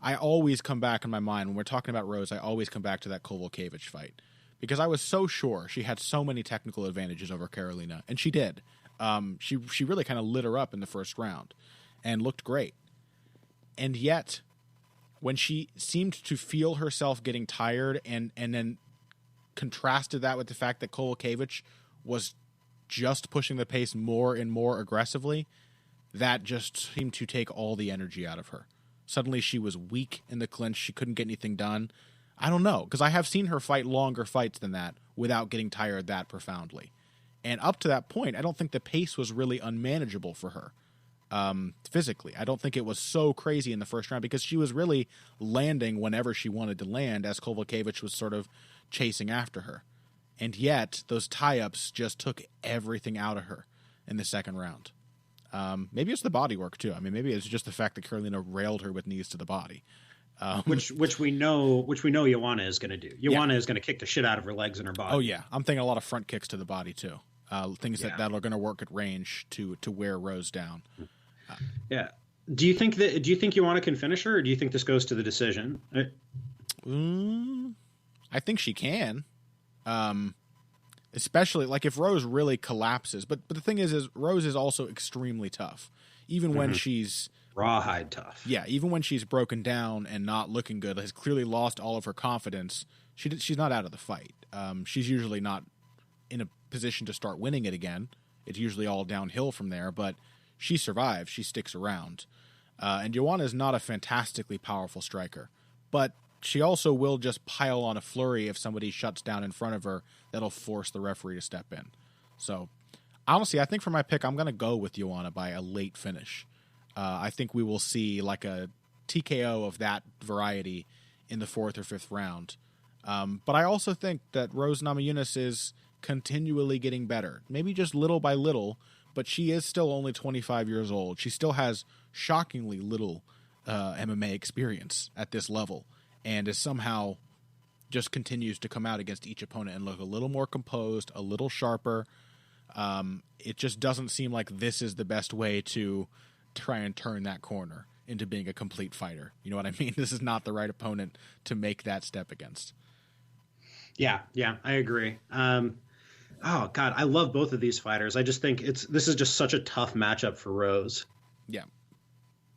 I always come back in my mind, when we're talking about Rose, I always come back to that Kowalkiewicz fight. Because I was so sure she had so many technical advantages over Karolina. And she did. She really kind of lit her up in the first round and looked great. And yet, when she seemed to feel herself getting tired and then contrasted that with the fact that Kowalkiewicz was just pushing the pace more and more aggressively, that just seemed to take all the energy out of her. Suddenly she was weak in the clinch. She couldn't get anything done. I don't know, because I have seen her fight longer fights than that without getting tired that profoundly. And up to that point, I don't think the pace was really unmanageable for her physically. I don't think it was so crazy in the first round because she was really landing whenever she wanted to land as Kowalkiewicz was sort of chasing after her. And yet, those tie-ups just took everything out of her in the second round. Maybe it's the body work, too. I mean, maybe it's just the fact that Carolina railed her with knees to the body. Which we know Joanna is going to do. Joanna is going to kick the shit out of her legs and her body. Oh, yeah. I'm thinking a lot of front kicks to the body, too. Things that are going to work at range to wear Rose down. Yeah. Do you think Joanna can finish her, or do you think this goes to the decision? I think she can. Especially like if Rose really collapses. But the thing is Rose is also extremely tough. Even when she's rawhide tough. Yeah, even when she's broken down and not looking good, has clearly lost all of her confidence, she's not out of the fight. She's usually not in a position to start winning it again. It's usually all downhill from there, but she survives. She sticks around. And Joanna is not a fantastically powerful striker, but she also will just pile on a flurry if somebody shuts down in front of her that'll force the referee to step in. So, honestly, I think for my pick, I'm going to go with Joanna by a late finish. I think we will see like a TKO of that variety in the 4th or 5th round. But I also think that Rose Namajunas is continually getting better. Maybe just little by little, but she is still only 25 years old. She still has shockingly little MMA experience at this level, and is somehow just continues to come out against each opponent and look a little more composed, a little sharper. It just doesn't seem like this is the best way to try and turn that corner into being a complete fighter. You know what I mean? This is not the right opponent to make that step against. Yeah, I agree. Oh God, I love both of these fighters. I just think this is just such a tough matchup for Rose. Yeah.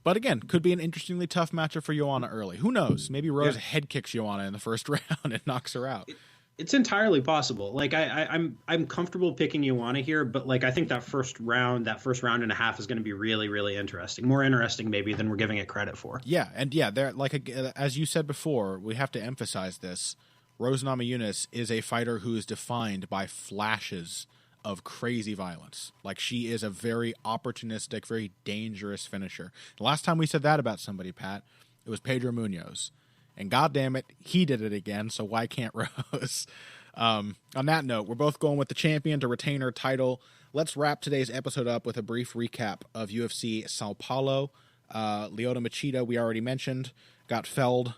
But again, could be an interestingly tough matchup for Joanna early. Who knows? Maybe Rose head kicks Joanna in the first round and knocks her out. It's entirely possible. Like I'm comfortable picking Joanna here, but like I think that first round and a half is going to be really, really interesting. More interesting maybe than we're giving it credit for. Yeah, and there as you said before, we have to emphasize this. Rose Namajunas is a fighter who is defined by flashes of crazy violence. Like, she is a very opportunistic, very dangerous finisher. The last time we said that about somebody, Pat, it was Pedro Munoz. And goddamn it, he did it again, so why can't Rose? On that note, we're both going with the champion to retain her title. Let's wrap today's episode up with a brief recap of UFC Sao Paulo. Lyoto Machida, we already mentioned, got felled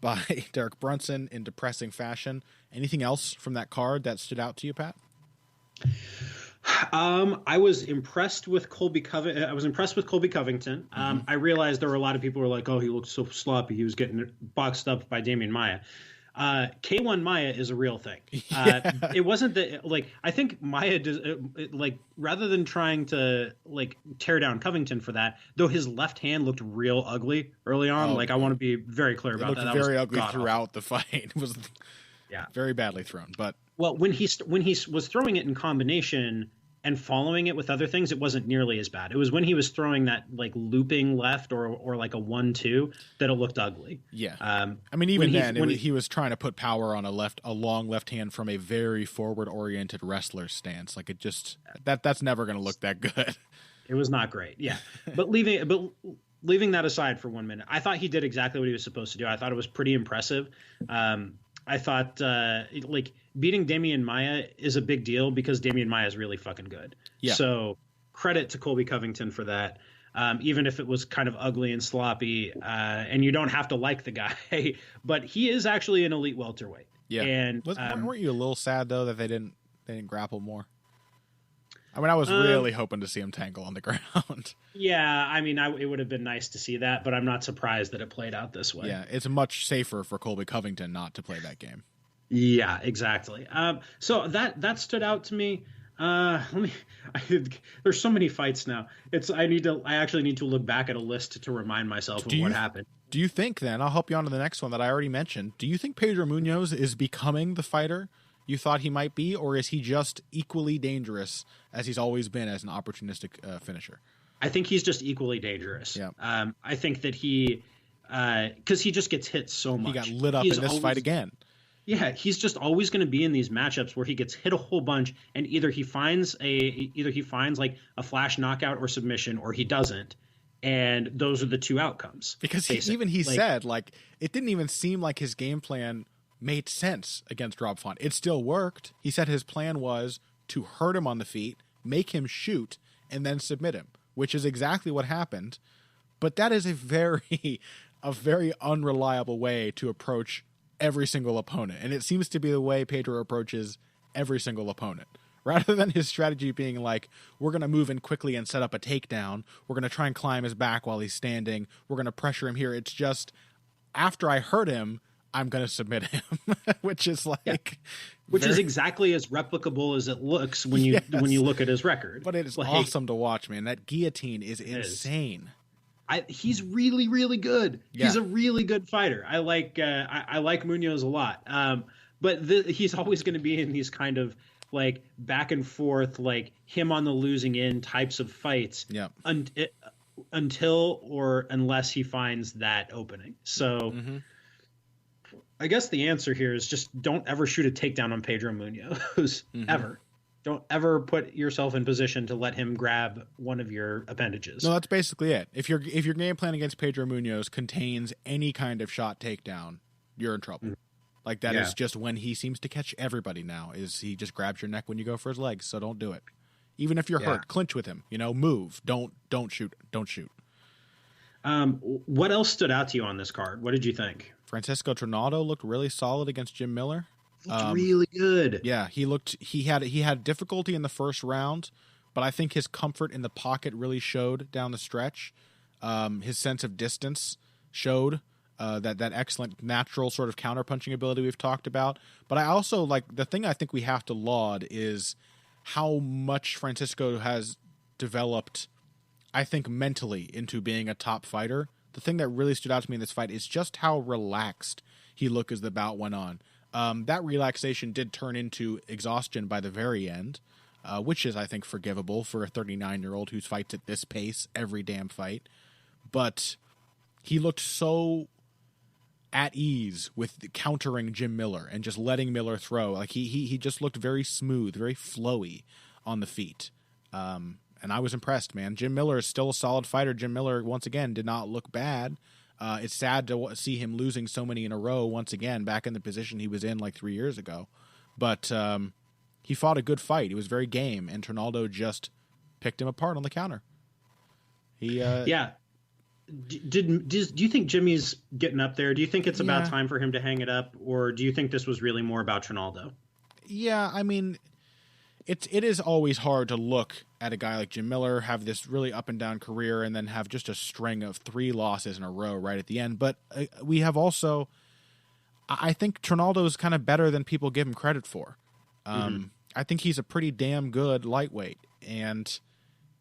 by Derek Brunson in depressing fashion. Anything else from that card that stood out to you, Pat? I was impressed with Colby Covington. I realized there were a lot of people who were like, "Oh, he looked so sloppy. He was getting boxed up by Damian Maia." K1 Maia is a real thing. It wasn't that, like, I think Maia does, like, rather than trying to like tear down Covington for that, though his left hand looked real ugly early on. Like, I want to be very clear about that. It looked very ugly throughout the fight. It was very badly thrown, but. Well, when he was throwing it in combination and following it with other things, it wasn't nearly as bad. It was when he was throwing that like looping left or like a 1-2 that it looked ugly. Yeah. I mean, even then, he was trying to put power on a long left hand from a very forward oriented wrestler stance. Like, it just that's never going to look that good. It was not great. Yeah. But leaving that aside for 1 minute, I thought he did exactly what he was supposed to do. I thought it was pretty impressive. I thought like beating Damian Maia is a big deal because Damian Maia is really fucking good. Yeah. So credit to Colby Covington for that. Even if it was kind of ugly and sloppy, and you don't have to like the guy, but he is actually an elite welterweight. Yeah. And weren't you a little sad though that they didn't grapple more? I mean, I was really hoping to see him tangle on the ground. Yeah, I mean, it would have been nice to see that, but I'm not surprised that it played out this way. Yeah, it's much safer for Colby Covington not to play that game. Yeah, exactly. So that stood out to me. There's so many fights now. I actually need to look back at a list to remind myself of what happened. Do you think then, I'll help you on to the next one that I already mentioned, do you think Pedro Munoz is becoming the fighter you thought he might be, or is he just equally dangerous as he's always been as an opportunistic finisher? I think he's just equally dangerous. Yeah. I think that because he just gets hit so much. He got lit up in this fight again. Yeah, he's just always going to be in these matchups where he gets hit a whole bunch, and either he finds like a flash knockout or submission, or he doesn't, and those are the two outcomes. Because he said like it didn't even seem like his game plan made sense against Rob Font. It still worked. He said his plan was to hurt him on the feet, make him shoot, and then submit him, which is exactly what happened. But that is a very unreliable way to approach every single opponent. And it seems to be the way Pedro approaches every single opponent. Rather than his strategy being like, we're going to move in quickly and set up a takedown, we're going to try and climb his back while he's standing, we're going to pressure him here. It's just, after I hurt him, I'm going to submit him, which is like... Which is exactly as replicable as it looks when you look at his record. But it is awesome to watch, man. That guillotine is insane. He's really, really good. Yeah. He's a really good fighter. I like Munoz a lot. But he's always going to be in these kind of like back and forth, like him on the losing end types of fights. Yeah. Until or unless he finds that opening. So I guess the answer here is just don't ever shoot a takedown on Pedro Munoz ever. Don't ever put yourself in position to let him grab one of your appendages. No, that's basically it. If your game plan against Pedro Munoz contains any kind of shot takedown, you're in trouble. Like that is just when he seems to catch everybody now. Is he just grabs your neck when you go for his legs? So don't do it. Even if you're hurt, clinch with him. Move. Don't shoot. Don't shoot. What else stood out to you on this card? What did you think? Francisco Trinaldo looked really solid against Jim Miller. Looked really good. Yeah, he had difficulty in the first round, but I think his comfort in the pocket really showed down the stretch. His sense of distance showed that excellent natural sort of counterpunching ability we've talked about. But I also the thing I think we have to laud is how much Francisco has developed, I think, mentally into being a top fighter. The thing that really stood out to me in this fight is just how relaxed he looked as the bout went on. That relaxation did turn into exhaustion by the very end, which is, I think, forgivable for a 39-year-old who fights at this pace every damn fight. But he looked so at ease with countering Jim Miller and just letting Miller throw. Like he just looked very smooth, very flowy on the feet. And I was impressed, man. Jim Miller is still a solid fighter. Jim Miller, once again, did not look bad. It's sad to see him losing so many in a row once again, back in the position he was in like 3 years ago. But he fought a good fight. He was very game, and Trinaldo just picked him apart on the counter. Yeah. Do you think Jimmy's getting up there? Do you think it's about time for him to hang it up, or do you think this was really more about Trinaldo? Yeah, I mean, it is always hard to look at a guy like Jim Miller, have this really up and down career, and then have just a string of 3 losses in a row right at the end. But we have also, I think Trinaldo is kind of better than people give him credit for. I think he's a pretty damn good lightweight, and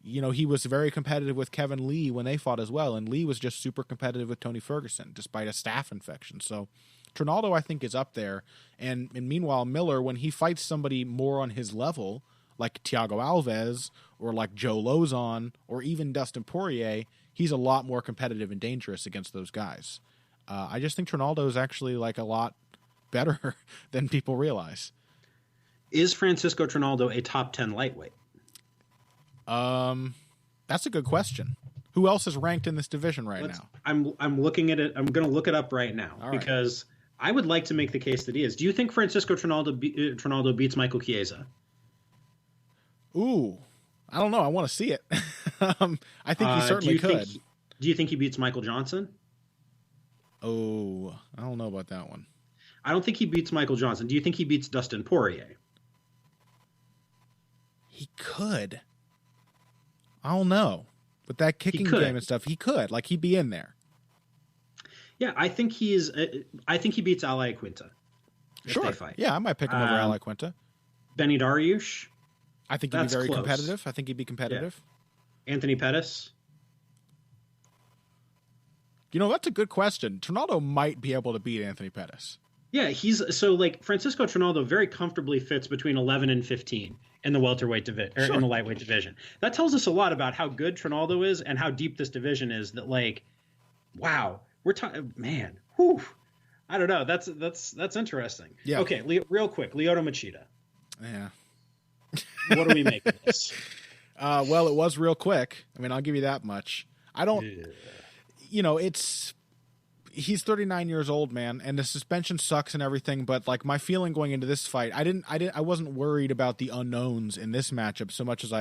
he was very competitive with Kevin Lee when they fought as well, and Lee was just super competitive with Tony Ferguson despite a staph infection. So Trinaldo, I think, is up there. And meanwhile, Miller, when he fights somebody more on his level, like Thiago Alves or like Joe Lozon or even Dustin Poirier, he's a lot more competitive and dangerous against those guys. I just think Trinaldo is actually like a lot better than people realize. Is Francisco Trinaldo a top 10 lightweight? That's a good question. Who else is ranked in this division now? I'm looking at it. I'm going to look it up right now because I would like to make the case that he is. Do you think Francisco Trinaldo beats Michael Chiesa? Ooh, I don't know. I want to see it. I think he certainly could. Do you think he beats Michael Johnson? Oh, I don't know about that one. I don't think he beats Michael Johnson. Do you think he beats Dustin Poirier? He could. I don't know. With that kicking game and stuff, he could. Like, he'd be in there. Yeah, I think he beats Ali Quinta. Sure. If they fight. Yeah, I might pick him over Ali Quinta. Benny Dariush. I think he'd be very competitive. I think he'd be competitive. Yeah. Anthony Pettis. That's a good question. Trinaldo might be able to beat Anthony Pettis. Yeah, he's so like Francisco Trinaldo very comfortably fits between 11 and 15 in the welterweight division or in the lightweight division. That tells us a lot about how good Trinaldo is and how deep this division is. That like, wow, we're talking, man. Whew, I don't know. That's interesting. Yeah. Okay, real quick, Lyoto Machida. Yeah. What do we make of this? Well, it was real quick. I mean, I'll give you that much. I don't. You know, he's 39 years old, man, and the suspension sucks and everything, but like my feeling going into this fight, I wasn't worried about the unknowns in this matchup so much as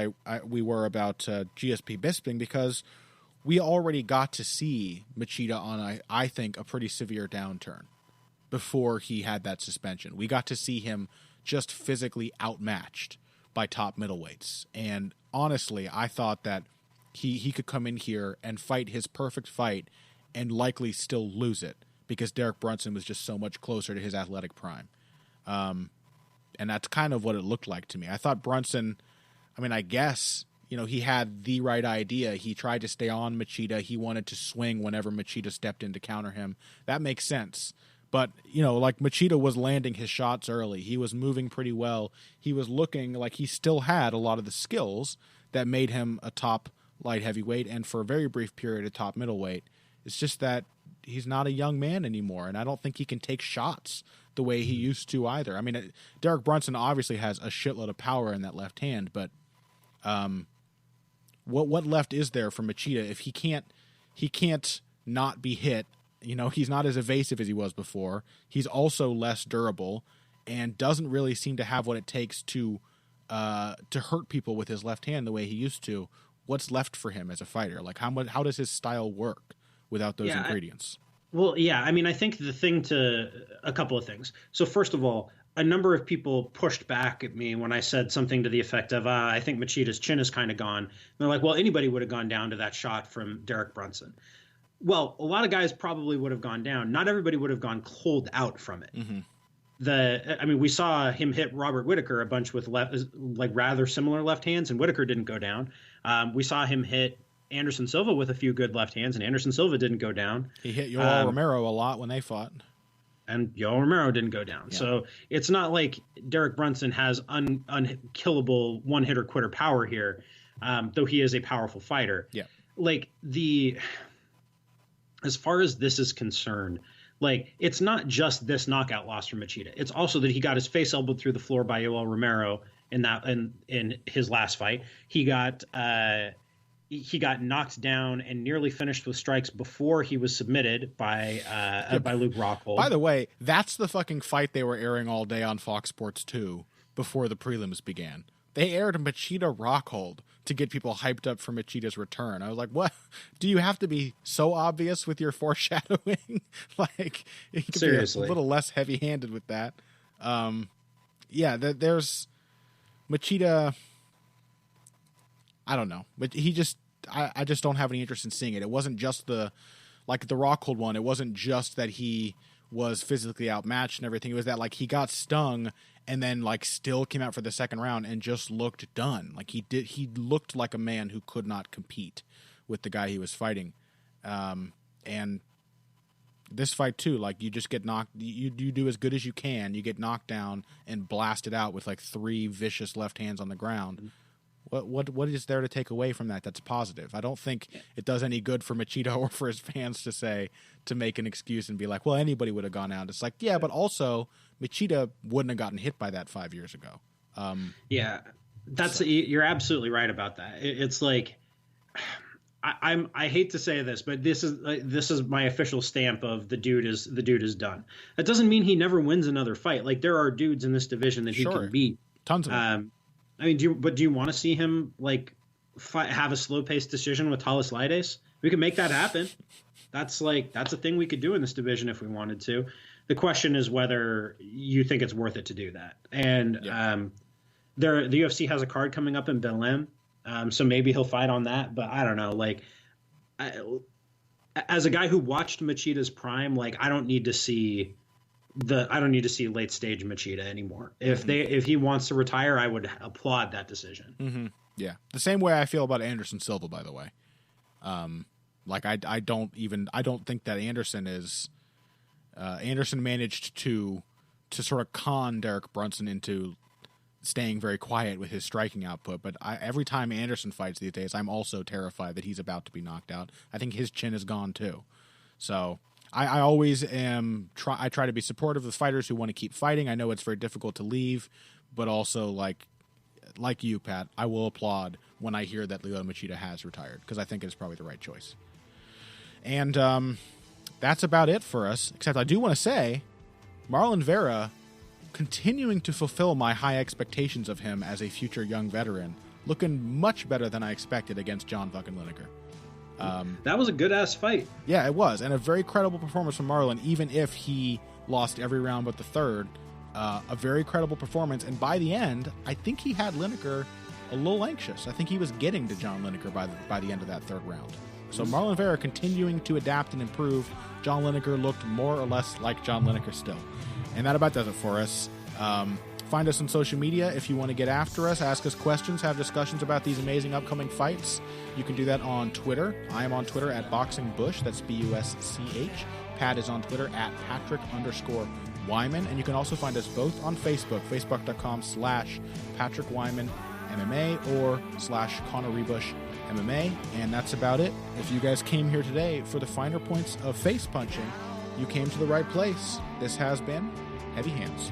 we were about GSP Bisping, because we already got to see Machida on I think a pretty severe downturn before he had that suspension. We got to see him just physically outmatched by top middleweights, and honestly, I thought that he could come in here and fight his perfect fight and likely still lose it because Derek Brunson was just so much closer to his athletic prime. And that's kind of what it looked like to me. I thought Brunson, I mean, I guess, you know, he had the right idea. He tried to stay on Machida. He wanted to swing whenever Machida stepped in to counter him. That makes sense. But, you know, like Machida was landing his shots early. He was moving pretty well. He was looking like he still had a lot of the skills that made him a top light heavyweight and for a very brief period a top middleweight. It's just that he's not a young man anymore, and I don't think he can take shots the way he used to either. I mean, Derek Brunson obviously has a shitload of power in that left hand, but what left is there for Machida if he can't not be hit? You know, he's not as evasive as he was before. He's also less durable and doesn't really seem to have what it takes to hurt people with his left hand the way he used to. What's left for him as a fighter? Like how does his style work without those ingredients? I mean, I think a couple of things. So first of all, a number of people pushed back at me when I said something to the effect of, I think Machida's chin is kind of gone. And they're like, well, anybody would have gone down to that shot from Derek Brunson. Well, a lot of guys probably would have gone down. Not everybody would have gone cold out from it. Mm-hmm. We saw him hit Robert Whittaker a bunch with rather similar left hands, and Whittaker didn't go down. We saw him hit Anderson Silva with a few good left hands, and Anderson Silva didn't go down. He hit Yoel Romero a lot when they fought. And Yoel Romero didn't go down. Yeah. So it's not like Derek Brunson has unkillable one-hitter-quitter power here, though he is a powerful fighter. Yeah. As far as this is concerned, it's not just this knockout loss from Machida. It's also that he got his face elbowed through the floor by Yoel Romero in his last fight. He got knocked down and nearly finished with strikes before he was submitted by Luke Rockhold. By the way, that's the fucking fight they were airing all day on Fox Sports 2 before the prelims began. They aired Machida Rockhold to get people hyped up for Machida's return. I was like, what? Do you have to be so obvious with your foreshadowing? You could Seriously. Be a little less heavy-handed with that. There's Machida. I don't know, but I just don't have any interest in seeing it. It wasn't just the Rockhold one. It wasn't just that he was physically outmatched and everything. It was that he got stung and then still came out for the second round and just looked done. He looked like a man who could not compete with the guy he was fighting. And this fight too, you just get knocked. You do as good as you can. You get knocked down and blasted out with 3 vicious left hands on the ground. What is there to take away from that that's positive? I don't think it does any good for Machida or for his fans to make an excuse and be like, well, anybody would have gone out. It's but also Machida wouldn't have gotten hit by that 5 years ago. You're absolutely right about that. It's I hate to say this, but this is my official stamp of the dude is done. That doesn't mean he never wins another fight. There are dudes in this division that he can beat. Tons of them. Do you want to see him have a slow paced decision with Talis Laides? We could make that happen. That's a thing we could do in this division if we wanted to. The question is whether you think it's worth it to do that. And the UFC has a card coming up in Belém, so maybe he'll fight on that. But I don't know. As a guy who watched Machida's prime, I don't need to see late stage Machida anymore. If he wants to retire, I would applaud that decision. Mm-hmm. Yeah, the same way I feel about Anderson Silva. By the way, I don't think that Anderson is. Anderson managed to sort of con Derek Brunson into staying very quiet with his striking output, but every time Anderson fights these days, I'm also terrified that he's about to be knocked out. I think his chin is gone too. So I always am. I try to be supportive of fighters who want to keep fighting. I know it's very difficult to leave, but also like you, Pat, I will applaud when I hear that Lyoto Machida has retired, because I think it's probably the right choice. And that's about it for us, except I do want to say Marlon Vera continuing to fulfill my high expectations of him as a future young veteran, looking much better than I expected against John fucking Lineker. That was a good-ass fight. Yeah, it was, and a very credible performance from Marlon, even if he lost every round but the third. A very credible performance, and by the end, I think he had Lineker a little anxious. I think he was getting to John Lineker by the end of that third round. So Marlon Vera continuing to adapt and improve. John Lineker looked more or less like John Lineker still. And that about does it for us. Find us on social media if you want to get after us, ask us questions, have discussions about these amazing upcoming fights. You can do that on Twitter. I am on Twitter at BoxingBush. That's BUSCH. Pat is on Twitter at Patrick_Wyman. And you can also find us both on Facebook, facebook.com/Patrick Wyman MMA or /Conor Ruebusch MMA. And that's about it. If you guys came here today for the finer points of face punching, you came to the right place. This has been Heavy Hands.